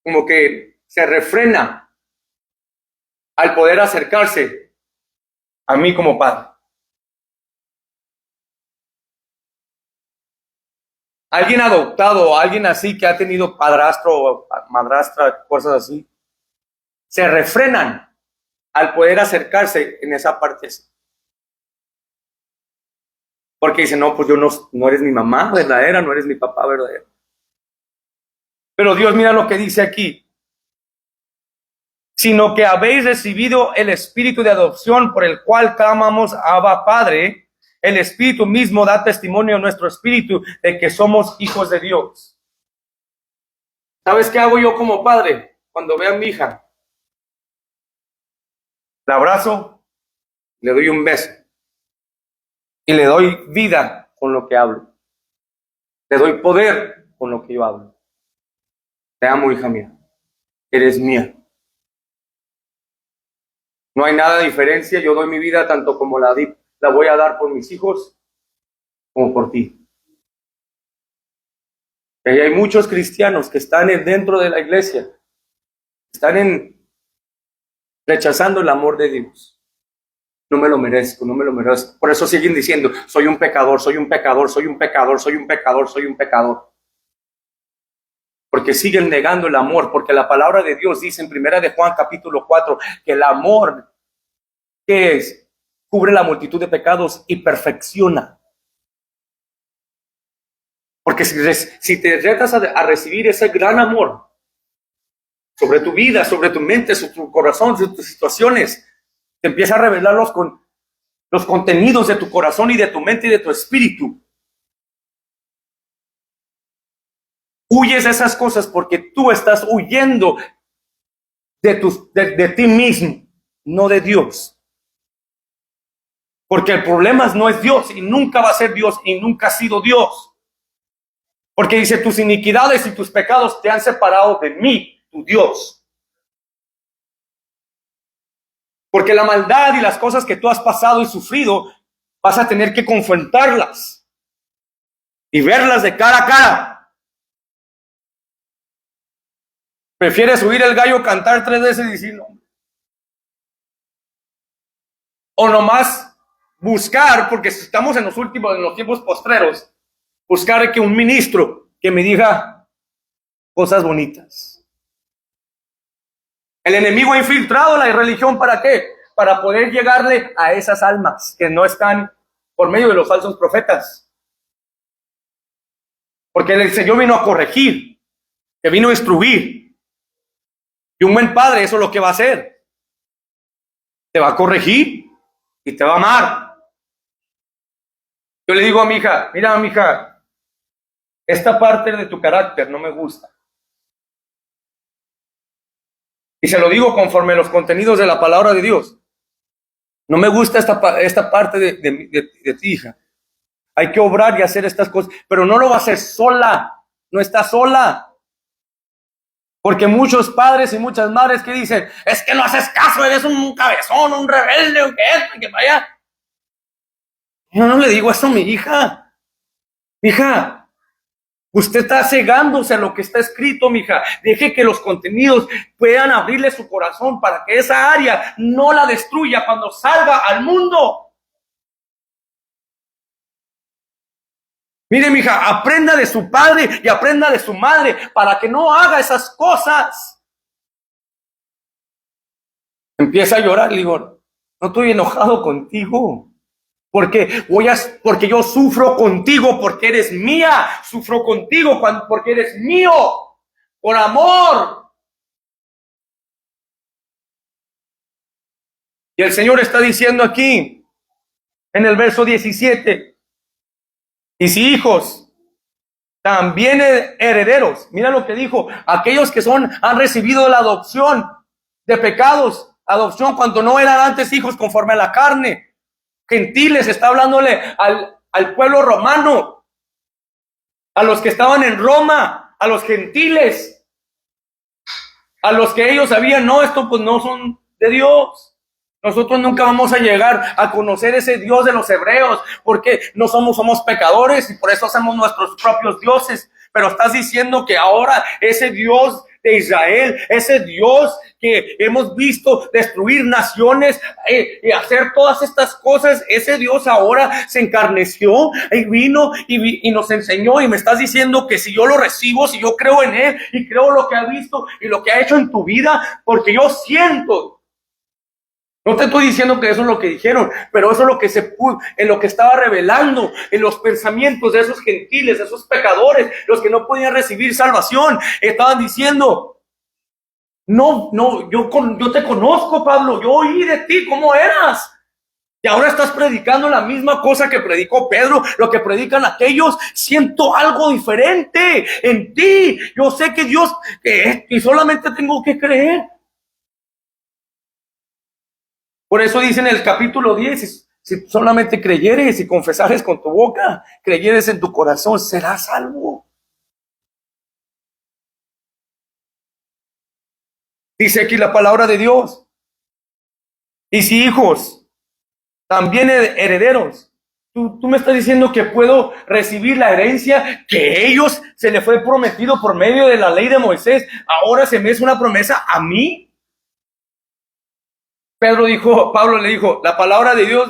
como que se refrena al poder acercarse a mí como padre. alguien adoptado, alguien así que ha tenido padrastro o madrastra, cosas así, se refrenan al poder acercarse en esa parte así. Porque dicen, no, pues yo no eres mi mamá verdadera, no eres mi papá verdadero. Pero Dios, mira lo que dice aquí. Sino que habéis recibido el espíritu de adopción por el cual clamamos Abba Padre. El espíritu mismo da testimonio a nuestro espíritu de que somos hijos de Dios. ¿Sabes qué hago yo como padre cuando veo a mi hija? La abrazo, le doy un beso y le doy vida con lo que hablo. Le doy poder con lo que yo hablo. Te amo, hija mía. Eres mía. No hay nada de diferencia. Yo doy mi vida tanto como la voy a dar por mis hijos como por ti. Y hay muchos cristianos que están dentro de la iglesia, están rechazando el amor de Dios. No me lo merezco, no me lo merezco. Por eso siguen diciendo, soy un pecador, soy un pecador, soy un pecador, soy un pecador, soy un pecador. Porque siguen negando el amor, porque la palabra de Dios dice en 1 de Juan capítulo 4 que el amor, ¿qué es? Cubre la multitud de pecados y perfecciona. Porque si te retas a recibir ese gran amor sobre tu vida, sobre tu mente, sobre tu corazón, sobre tus situaciones, te empieza a revelar los contenidos de tu corazón y de tu mente y de tu espíritu. Huyes de esas cosas porque tú estás huyendo de ti mismo, no de Dios. Porque el problema no es Dios y nunca va a ser Dios y nunca ha sido Dios. Porque dice, tus iniquidades y tus pecados te han separado de mí, tu Dios. Porque la maldad y las cosas que tú has pasado y sufrido, vas a tener que confrontarlas y verlas de cara a cara. ¿Prefieres oír el gallo cantar 3 veces y decir no? O nomás buscar, porque estamos en los tiempos postreros, buscar que un ministro que me diga cosas bonitas. El enemigo ha infiltrado la religión, ¿para qué? Para poder llegarle a esas almas que no están por medio de los falsos profetas. Porque el Señor vino a corregir, que vino a instruir. Y un buen padre, eso es lo que va a hacer. Te va a corregir y te va a amar. Yo le digo a mi hija, mira, mi hija, esta parte de tu carácter no me gusta. Y se lo digo conforme a los contenidos de la palabra de Dios. No me gusta esta parte de ti, hija. Hay que obrar y hacer estas cosas, pero no lo va a hacer sola. No está sola. Porque muchos padres y muchas madres que dicen, es que no haces caso, eres un cabezón, un rebelde, un que vaya. Yo no le digo eso a mi hija. Hija, usted está cegándose a lo que está escrito, mija. Deje que los contenidos puedan abrirle su corazón para que esa área no la destruya cuando salga al mundo. Mire, mija, aprenda de su padre y aprenda de su madre para que no haga esas cosas. Empieza a llorar, le digo, no estoy enojado contigo. Porque yo sufro contigo porque eres mía. Sufro contigo porque eres mío. Por amor. Y el Señor está diciendo aquí, en el verso 17. Y si hijos, también herederos. Mira lo que dijo. Aquellos que han recibido la adopción de pecados. Adopción cuando no eran antes hijos conforme a la carne. Gentiles, está hablándole al pueblo romano. A los que estaban en Roma. A los gentiles. A los que ellos sabían, no, esto pues no son de Dios. Nosotros nunca vamos a llegar a conocer ese Dios de los hebreos, porque no somos pecadores y por eso hacemos nuestros propios dioses. Pero estás diciendo que ahora ese Dios de Israel, ese Dios que hemos visto destruir naciones y hacer todas estas cosas, ese Dios ahora se encarneció y vino y nos enseñó, y me estás diciendo que si yo lo recibo, si yo creo en Él y creo lo que ha visto y lo que ha hecho en tu vida, porque yo siento. No te estoy diciendo que eso es lo que dijeron, pero eso es lo que se pudo, en lo que estaba revelando, en los pensamientos de esos gentiles, esos pecadores, los que no podían recibir salvación. Estaban diciendo, no, yo te conozco, Pablo, yo oí de ti, ¿cómo eras? Y ahora estás predicando la misma cosa que predicó Pedro, lo que predican aquellos. Siento algo diferente en ti. Yo sé que Dios, y solamente tengo que creer. Por eso dice en el capítulo 10, si solamente creyeres y confesares con tu boca, creyeres en tu corazón, serás salvo. Dice aquí la palabra de Dios. Y si hijos, también herederos. Tú me estás diciendo que puedo recibir la herencia que ellos se le fue prometido por medio de la ley de Moisés. Ahora se me es una promesa a mí. Pablo le dijo, la palabra de Dios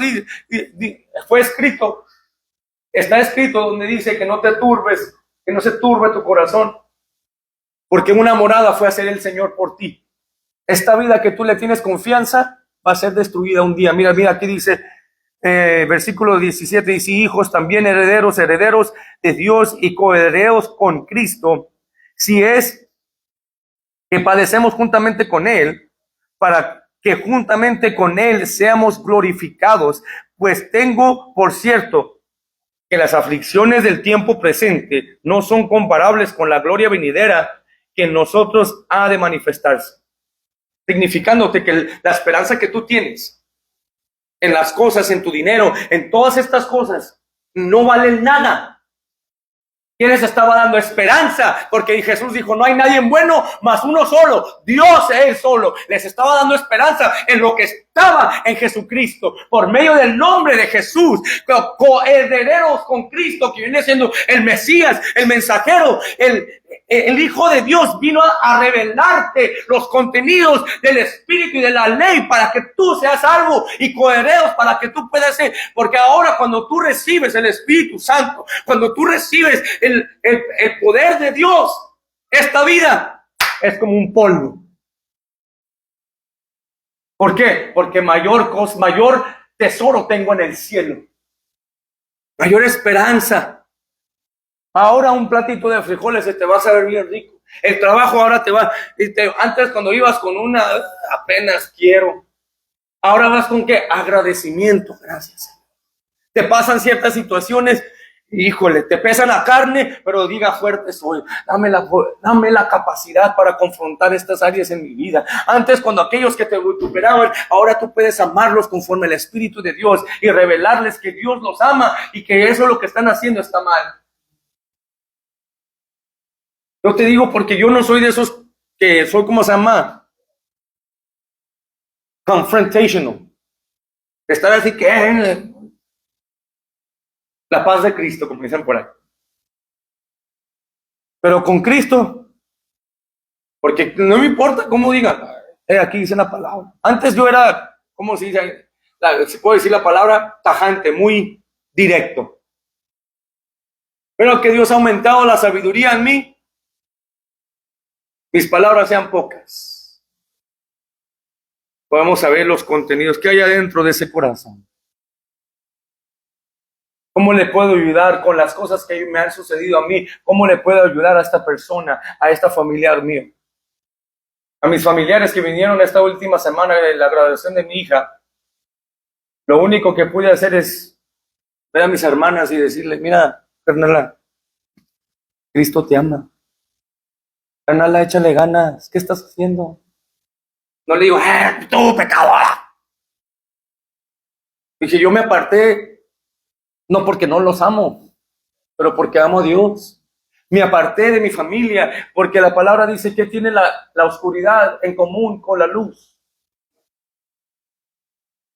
fue escrito, está escrito donde dice que no te turbes, que no se turbe tu corazón, porque una morada fue a hacer el Señor por ti. Esta vida que tú le tienes confianza va a ser destruida un día. Mira, aquí dice, versículo 17, dice, hijos también herederos de Dios y coherederos con Cristo, si es que padecemos juntamente con Él, para que juntamente con Él seamos glorificados, pues tengo por cierto que las aflicciones del tiempo presente no son comparables con la gloria venidera que en nosotros ha de manifestarse. Significándote que la esperanza que tú tienes en las cosas, en tu dinero, en todas estas cosas, no valen nada. ¿Quién les estaba dando esperanza? Porque Jesús dijo, no hay nadie bueno, más uno solo, Dios es Él solo. Les estaba dando esperanza en lo que estaba en Jesucristo, por medio del nombre de Jesús, coherederos con Cristo, que viene siendo el Mesías, el mensajero, el Hijo de Dios vino a revelarte los contenidos del Espíritu y de la ley para que tú seas salvo, y coherederos para que tú puedas ser, porque ahora cuando tú recibes el Espíritu Santo, cuando tú recibes el poder de Dios, esta vida es como un polvo. ¿Por qué? Porque mayor tesoro tengo en el cielo, mayor esperanza. Ahora un platito de frijoles se te va a saber bien rico. El trabajo ahora te va, antes cuando ibas con una, apenas quiero. Ahora vas con ¿qué? Agradecimiento, gracias. Te pasan ciertas situaciones, híjole, te pesa la carne, pero diga fuerte soy. Dame la capacidad para confrontar estas áreas en mi vida. Antes, cuando aquellos que te vituperaban, ahora tú puedes amarlos conforme al Espíritu de Dios y revelarles que Dios los ama y que eso lo que están haciendo está mal. Yo te digo porque yo no soy de esos que soy, ¿cómo se llama? Confrontational. Estar así que la paz de Cristo, como dicen por ahí. Pero con Cristo, porque no me importa cómo digan, aquí dice la palabra. Antes yo era, ¿cómo se dice? Se puede decir la palabra tajante, muy directo. Pero que Dios ha aumentado la sabiduría en mí, mis palabras sean pocas. Podemos saber los contenidos que hay adentro de ese corazón. ¿Cómo le puedo ayudar con las cosas que me han sucedido a mí? ¿Cómo le puedo ayudar a esta persona, a esta familiar mío? A mis familiares que vinieron esta última semana de la graduación de mi hija, lo único que pude hacer es ver a mis hermanas y decirle, mira, carnala, Cristo te ama. Carnala, échale ganas. ¿Qué estás haciendo? No le digo, tú pecadora. Dije, yo me aparté, no porque no los amo, pero porque amo a Dios. Me aparté de mi familia, porque la palabra dice que tiene la oscuridad en común con la luz.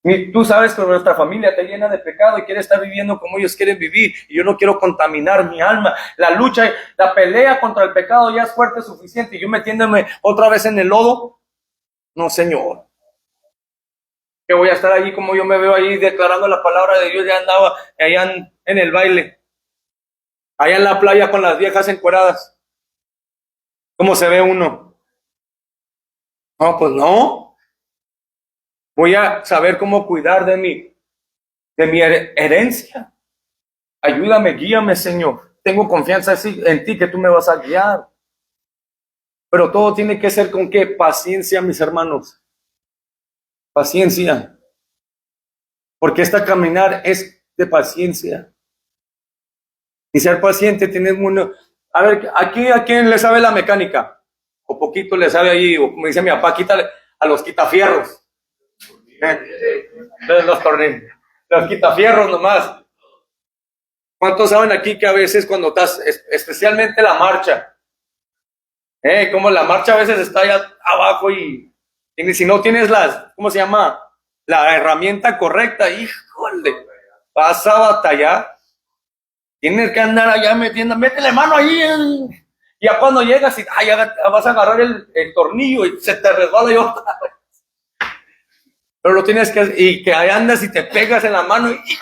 Y tú sabes que nuestra familia está llena de pecado y quiere estar viviendo como ellos quieren vivir. Y yo no quiero contaminar mi alma. La lucha, la pelea contra el pecado ya es fuerte suficiente. Y yo metiéndome otra vez en el lodo. No, Señor. Que voy a estar allí como yo me veo ahí declarando la palabra de Dios. Ya andaba allá en el baile, allá en la playa con las viejas encueradas. ¿Cómo se ve uno? No, pues no. Voy a saber cómo cuidar de mi herencia. Ayúdame, guíame, Señor. Tengo confianza en ti que tú me vas a guiar. Pero todo tiene que ser con qué? Paciencia, mis hermanos. Paciencia. Porque esta caminar es de paciencia. Y ser paciente tiene uno. A ver, aquí a quién le sabe la mecánica. O poquito le sabe ahí, o como dice mi papá, quítale a los quitafierros. Los tornillos. Los quitafierros nomás. ¿Cuántos saben aquí que a veces cuando estás, especialmente la marcha, como la marcha a veces está allá abajo y si no tienes ¿cómo se llama? La herramienta correcta, híjole, vas a batallar. Tienes que andar allá métele mano ahí. Y ya cuando llegas y ya vas a agarrar el tornillo y se te resbala y otra vez. Pero lo tienes y que ahí andas y te pegas en la mano y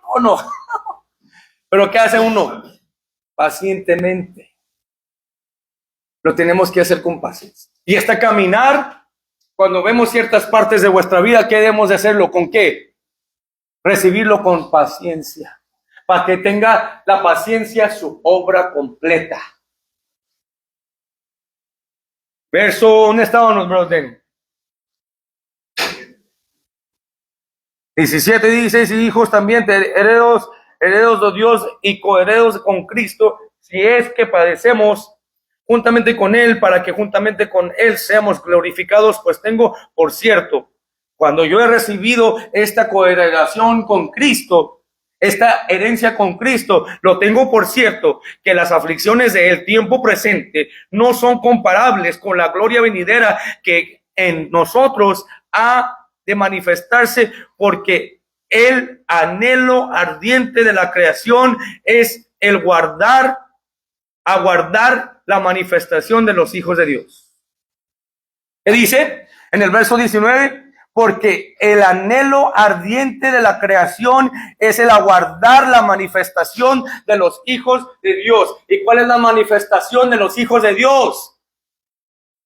¡oh, no! Pero ¿qué hace uno? Pacientemente. Lo tenemos que hacer con paciencia. Y hasta caminar, cuando vemos ciertas partes de vuestra vida, ¿qué debemos de hacerlo? ¿Con qué? Recibirlo con paciencia. Para que tenga la paciencia su obra completa. Verso, ¿dónde estábamos, brother? 17, 16, y hijos también, heredos de Dios y coheredos con Cristo, si es que padecemos juntamente con Él, para que juntamente con Él seamos glorificados. Pues tengo por cierto, cuando yo he recibido esta coheredación con Cristo, esta herencia con Cristo, lo tengo por cierto, que las aflicciones del tiempo presente no son comparables con la gloria venidera que en nosotros ha de manifestarse, porque el anhelo ardiente de la creación es el aguardar la manifestación de los hijos de Dios. ¿Qué dice? En el verso 19, porque el anhelo ardiente de la creación es el aguardar la manifestación de los hijos de Dios. ¿Y cuál es la manifestación de los hijos de Dios?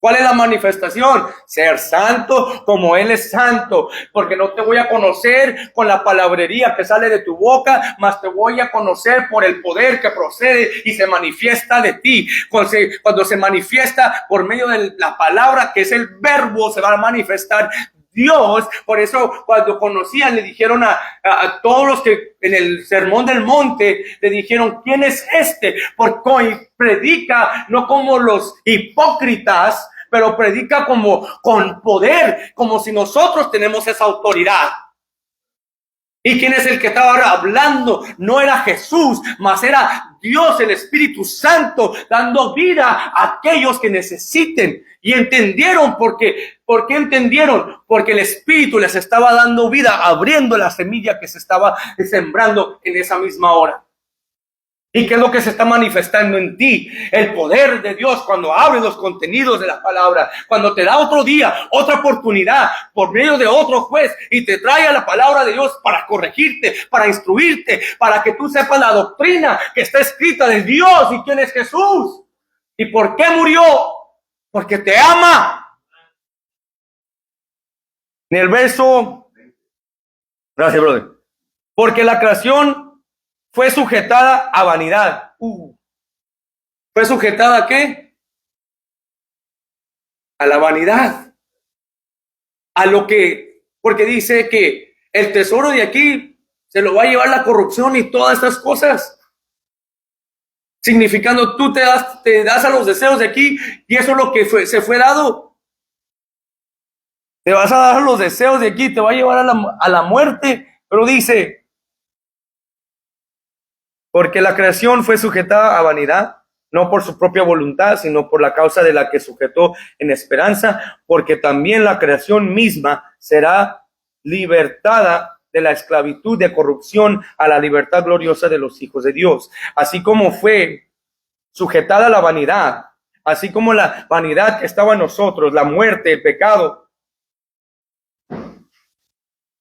¿Cuál es la manifestación? Ser santo como Él es santo, porque no te voy a conocer con la palabrería que sale de tu boca, mas te voy a conocer por el poder que procede y se manifiesta de ti. Cuando se manifiesta por medio de la palabra, que es el verbo, se va a manifestar Dios. Por eso cuando conocían, le dijeron a todos los que en el sermón del monte, le dijeron, ¿quién es este? Porque hoy predica no como los hipócritas, pero predica como con poder, como si nosotros tenemos esa autoridad. ¿Y quién es el que estaba hablando? No era Jesús, mas era Dios, el Espíritu Santo, dando vida a aquellos que necesiten. Y entendieron ¿por qué entendieron? Porque el Espíritu les estaba dando vida, abriendo la semilla que se estaba sembrando en esa misma hora. ¿Y qué es lo que se está manifestando en ti? El poder de Dios cuando abre los contenidos de la palabra, cuando te da otro día, otra oportunidad, por medio de otro juez, y te trae a la palabra de Dios para corregirte, para instruirte, para que tú sepas la doctrina que está escrita de Dios y quién es Jesús. ¿Y por qué murió? Porque te ama. En el verso, gracias, brother. Porque la creación fue sujetada a vanidad. ¿Fue sujetada a qué? A la vanidad. A lo que, porque dice que el tesoro de aquí se lo va a llevar la corrupción y todas estas cosas. Significando tú te das a los deseos de aquí y eso es lo que se fue dado. Te vas a dar a los deseos de aquí, te va a llevar a la muerte. Pero dice, porque la creación fue sujetada a vanidad, no por su propia voluntad, sino por la causa de la que sujetó en esperanza, porque también la creación misma será libertada de la esclavitud de corrupción a la libertad gloriosa de los hijos de Dios. Así como fue sujetada a la vanidad, así como la vanidad que estaba en nosotros, la muerte, el pecado,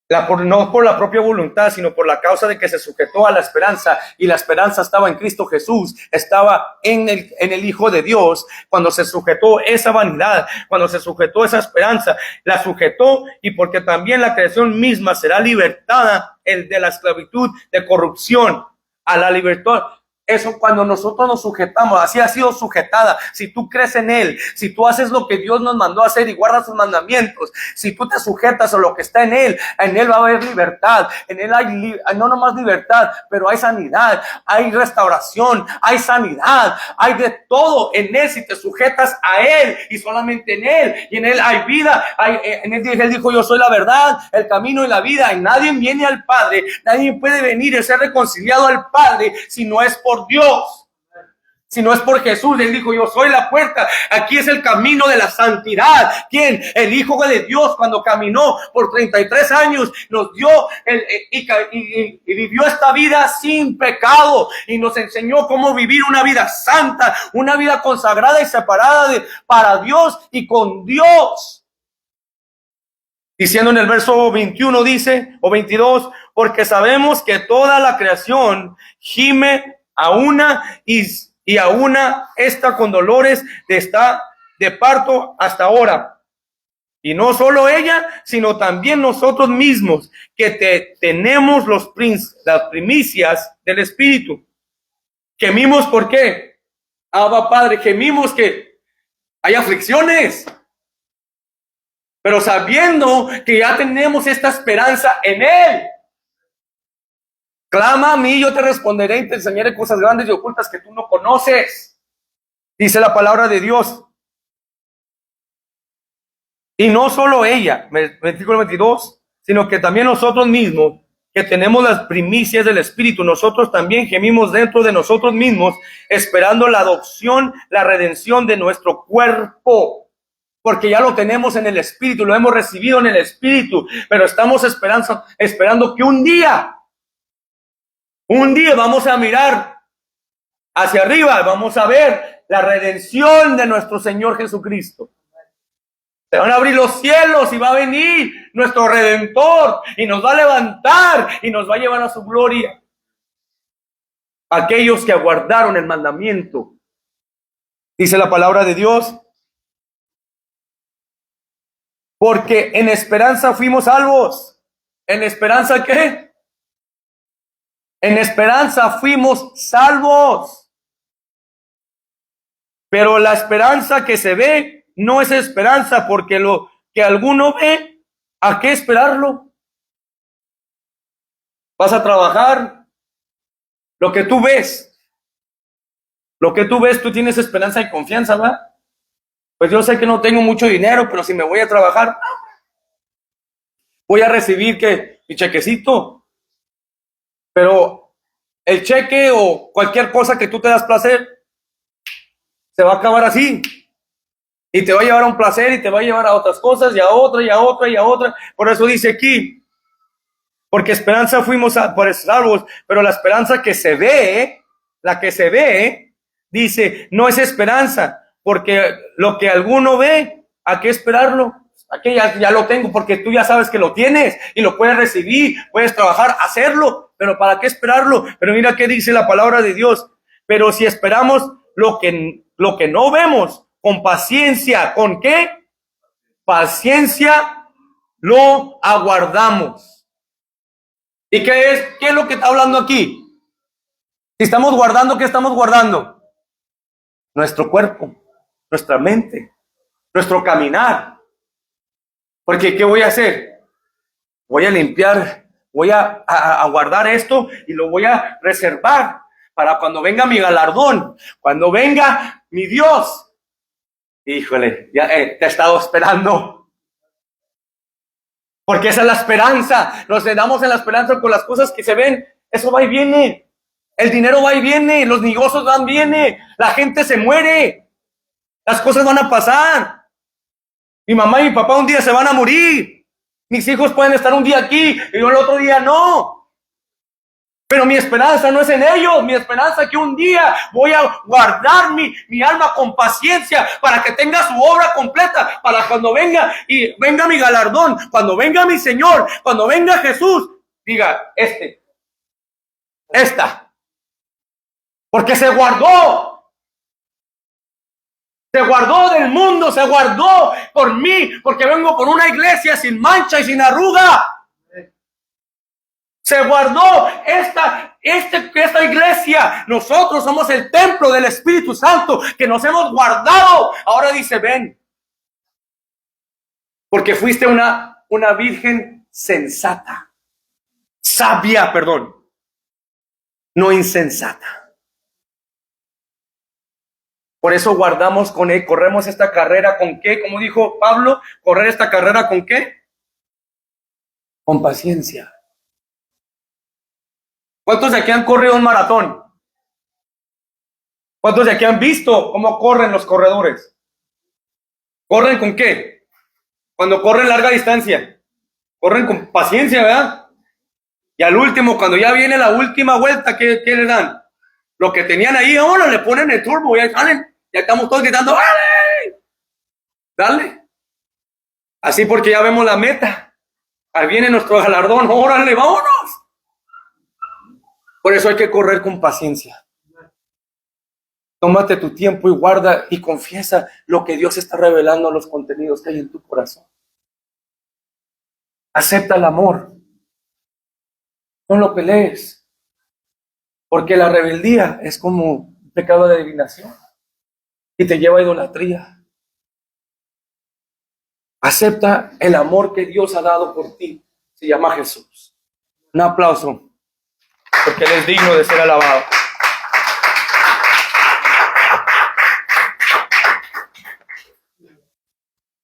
no por la propia voluntad, sino por la causa de que se sujetó a la esperanza, y la esperanza estaba en Cristo Jesús, estaba en el Hijo de Dios. Cuando se sujetó esa vanidad, cuando se sujetó esa esperanza, la sujetó, y porque también la creación misma será libertada de la esclavitud de corrupción a la libertad. Eso cuando nosotros nos sujetamos, así ha sido sujetada. Si tú crees en Él, si tú haces lo que Dios nos mandó a hacer y guardas sus mandamientos, si tú te sujetas a lo que está en Él va a haber libertad. En Él hay no nomás libertad, pero hay sanidad, hay restauración, hay sanidad, hay de todo en Él. Si te sujetas a Él y solamente en Él, y en Él hay vida, en Él dijo: yo soy la verdad, el camino y la vida, y nadie viene al Padre, nadie puede venir y ser reconciliado al Padre si no es por Dios, si no es por Jesús. Él dijo: yo soy la puerta, aquí es el camino de la santidad. ¿Quién? El Hijo de Dios, cuando caminó por 33 años, nos dio y vivió esta vida sin pecado, y nos enseñó cómo vivir una vida santa, una vida consagrada y separada para Dios y con Dios. Diciendo en el verso 21, dice, o 22, porque sabemos que toda la creación gime a una y a una está con dolores de parto hasta ahora. Y no solo ella, sino también nosotros mismos, que tenemos las primicias del Espíritu. Gemimos, ¿por qué? Abba Padre, gemimos que hay aflicciones, pero sabiendo que ya tenemos esta esperanza en Él. Clama a mí, yo te responderé y te enseñaré cosas grandes y ocultas que tú no conoces, dice la palabra de Dios. Y no solo ella, versículo 22, sino que también nosotros mismos, que tenemos las primicias del Espíritu, nosotros también gemimos dentro de nosotros mismos, esperando la adopción, la redención de nuestro cuerpo. Porque ya lo tenemos en el Espíritu, lo hemos recibido en el Espíritu, pero estamos esperando que un día vamos a mirar hacia arriba, vamos a ver la redención de nuestro Señor Jesucristo. Se van a abrir los cielos y va a venir nuestro Redentor y nos va a levantar y nos va a llevar a su gloria. Aquellos que aguardaron el mandamiento, dice la palabra de Dios, porque en esperanza fuimos salvos. ¿En esperanza qué? En esperanza fuimos salvos. Pero la esperanza que se ve no es esperanza, porque lo que alguno ve, ¿a qué esperarlo? Vas a trabajar, lo que tú ves, tú tienes esperanza y confianza, ¿verdad? Pues yo sé que no tengo mucho dinero, pero si me voy a trabajar, voy a recibir mi chequecito. Pero el cheque o cualquier cosa que tú te das placer, se va a acabar así. Y te va a llevar a un placer y te va a llevar a otras cosas y a otra y a otra y a otra. Por eso dice aquí, porque esperanza fuimos por salvos, pero la esperanza que se ve, dice, no es esperanza, porque lo que alguno ve, ¿a qué esperarlo? Aquí ya lo tengo, porque tú ya sabes que lo tienes y lo puedes recibir, puedes trabajar, hacerlo, pero ¿para qué esperarlo? Pero mira qué dice la palabra de Dios. Pero si esperamos lo que no vemos, con paciencia, ¿con qué? Paciencia lo aguardamos. ¿Y qué es lo que está hablando aquí? Si estamos guardando, ¿qué estamos guardando? Nuestro cuerpo, nuestra mente, nuestro caminar. Porque ¿qué voy a hacer? Voy a limpiar, voy a guardar esto y lo voy a reservar para cuando venga mi galardón, cuando venga mi Dios. Híjole, ya te he estado esperando. Porque esa es la esperanza. Nos quedamos en la esperanza con las cosas que se ven. Eso va y viene. El dinero va y viene. Los negocios van y viene. La gente se muere. Las cosas van a pasar. Mi mamá y mi papá un día se van a morir. Mis hijos pueden estar un día aquí y el otro día no. Pero mi esperanza no es en ellos, mi esperanza es que un día voy a guardar mi alma con paciencia para que tenga su obra completa, para cuando venga y venga mi galardón, cuando venga mi Señor, cuando venga Jesús, diga, esta, porque se guardó del mundo, se guardó por mí, porque vengo por una iglesia sin mancha y sin arruga. Se guardó esta iglesia. Nosotros somos el templo del Espíritu Santo que nos hemos guardado. Ahora dice, ven. Porque fuiste una virgen sensata. Sabia, perdón. No insensata. Por eso guardamos con él, corremos esta carrera con qué, como dijo Pablo, correr esta carrera con qué? Con paciencia. ¿Cuántos de aquí han corrido un maratón? ¿Cuántos de aquí han visto cómo corren los corredores? ¿Corren con qué? Cuando corren larga distancia. Corren con paciencia, ¿verdad? Y al último, cuando ya viene la última vuelta, ¿qué le dan? Lo que tenían ahí, ahora le ponen el turbo y ahí salen. Ya estamos todos gritando, ¡dale! ¡Dale! Así porque ya vemos la meta. Ahí viene nuestro galardón. ¡Órale, vámonos! Por eso hay que correr con paciencia. Tómate tu tiempo y guarda y confiesa lo que Dios está revelando, los contenidos que hay en tu corazón. Acepta el amor. No lo pelees. Porque la rebeldía es como un pecado de adivinación y te lleva a idolatría. Acepta el amor que Dios ha dado por ti. Se llama Jesús. Un aplauso. Porque Él es digno de ser alabado.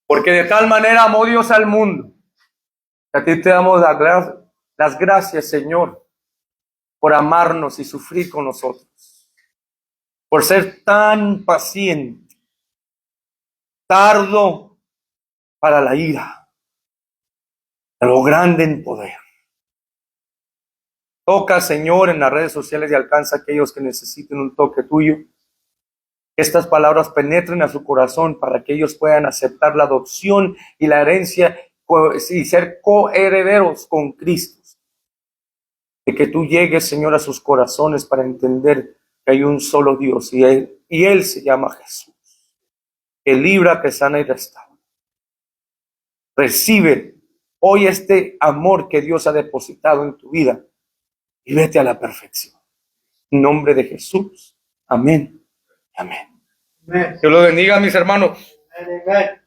Porque de tal manera amó Dios al mundo. A ti te damos las gracias, Señor, por amarnos y sufrir con nosotros. Por ser tan paciente, tardo para la ira, pero grande en poder. Toca, Señor, en las redes sociales y alcanza a aquellos que necesiten un toque tuyo. Que estas palabras penetren a su corazón para que ellos puedan aceptar la adopción y la herencia y ser coherederos con Cristo. De que tú llegues, Señor, a sus corazones para entender que hay un solo Dios y Él se llama Jesús. Que libra, que sana y restaura. Recibe hoy este amor que Dios ha depositado en tu vida y vete a la perfección. En nombre de Jesús. Amén. Amén. Dios los bendiga, mis hermanos. Amén.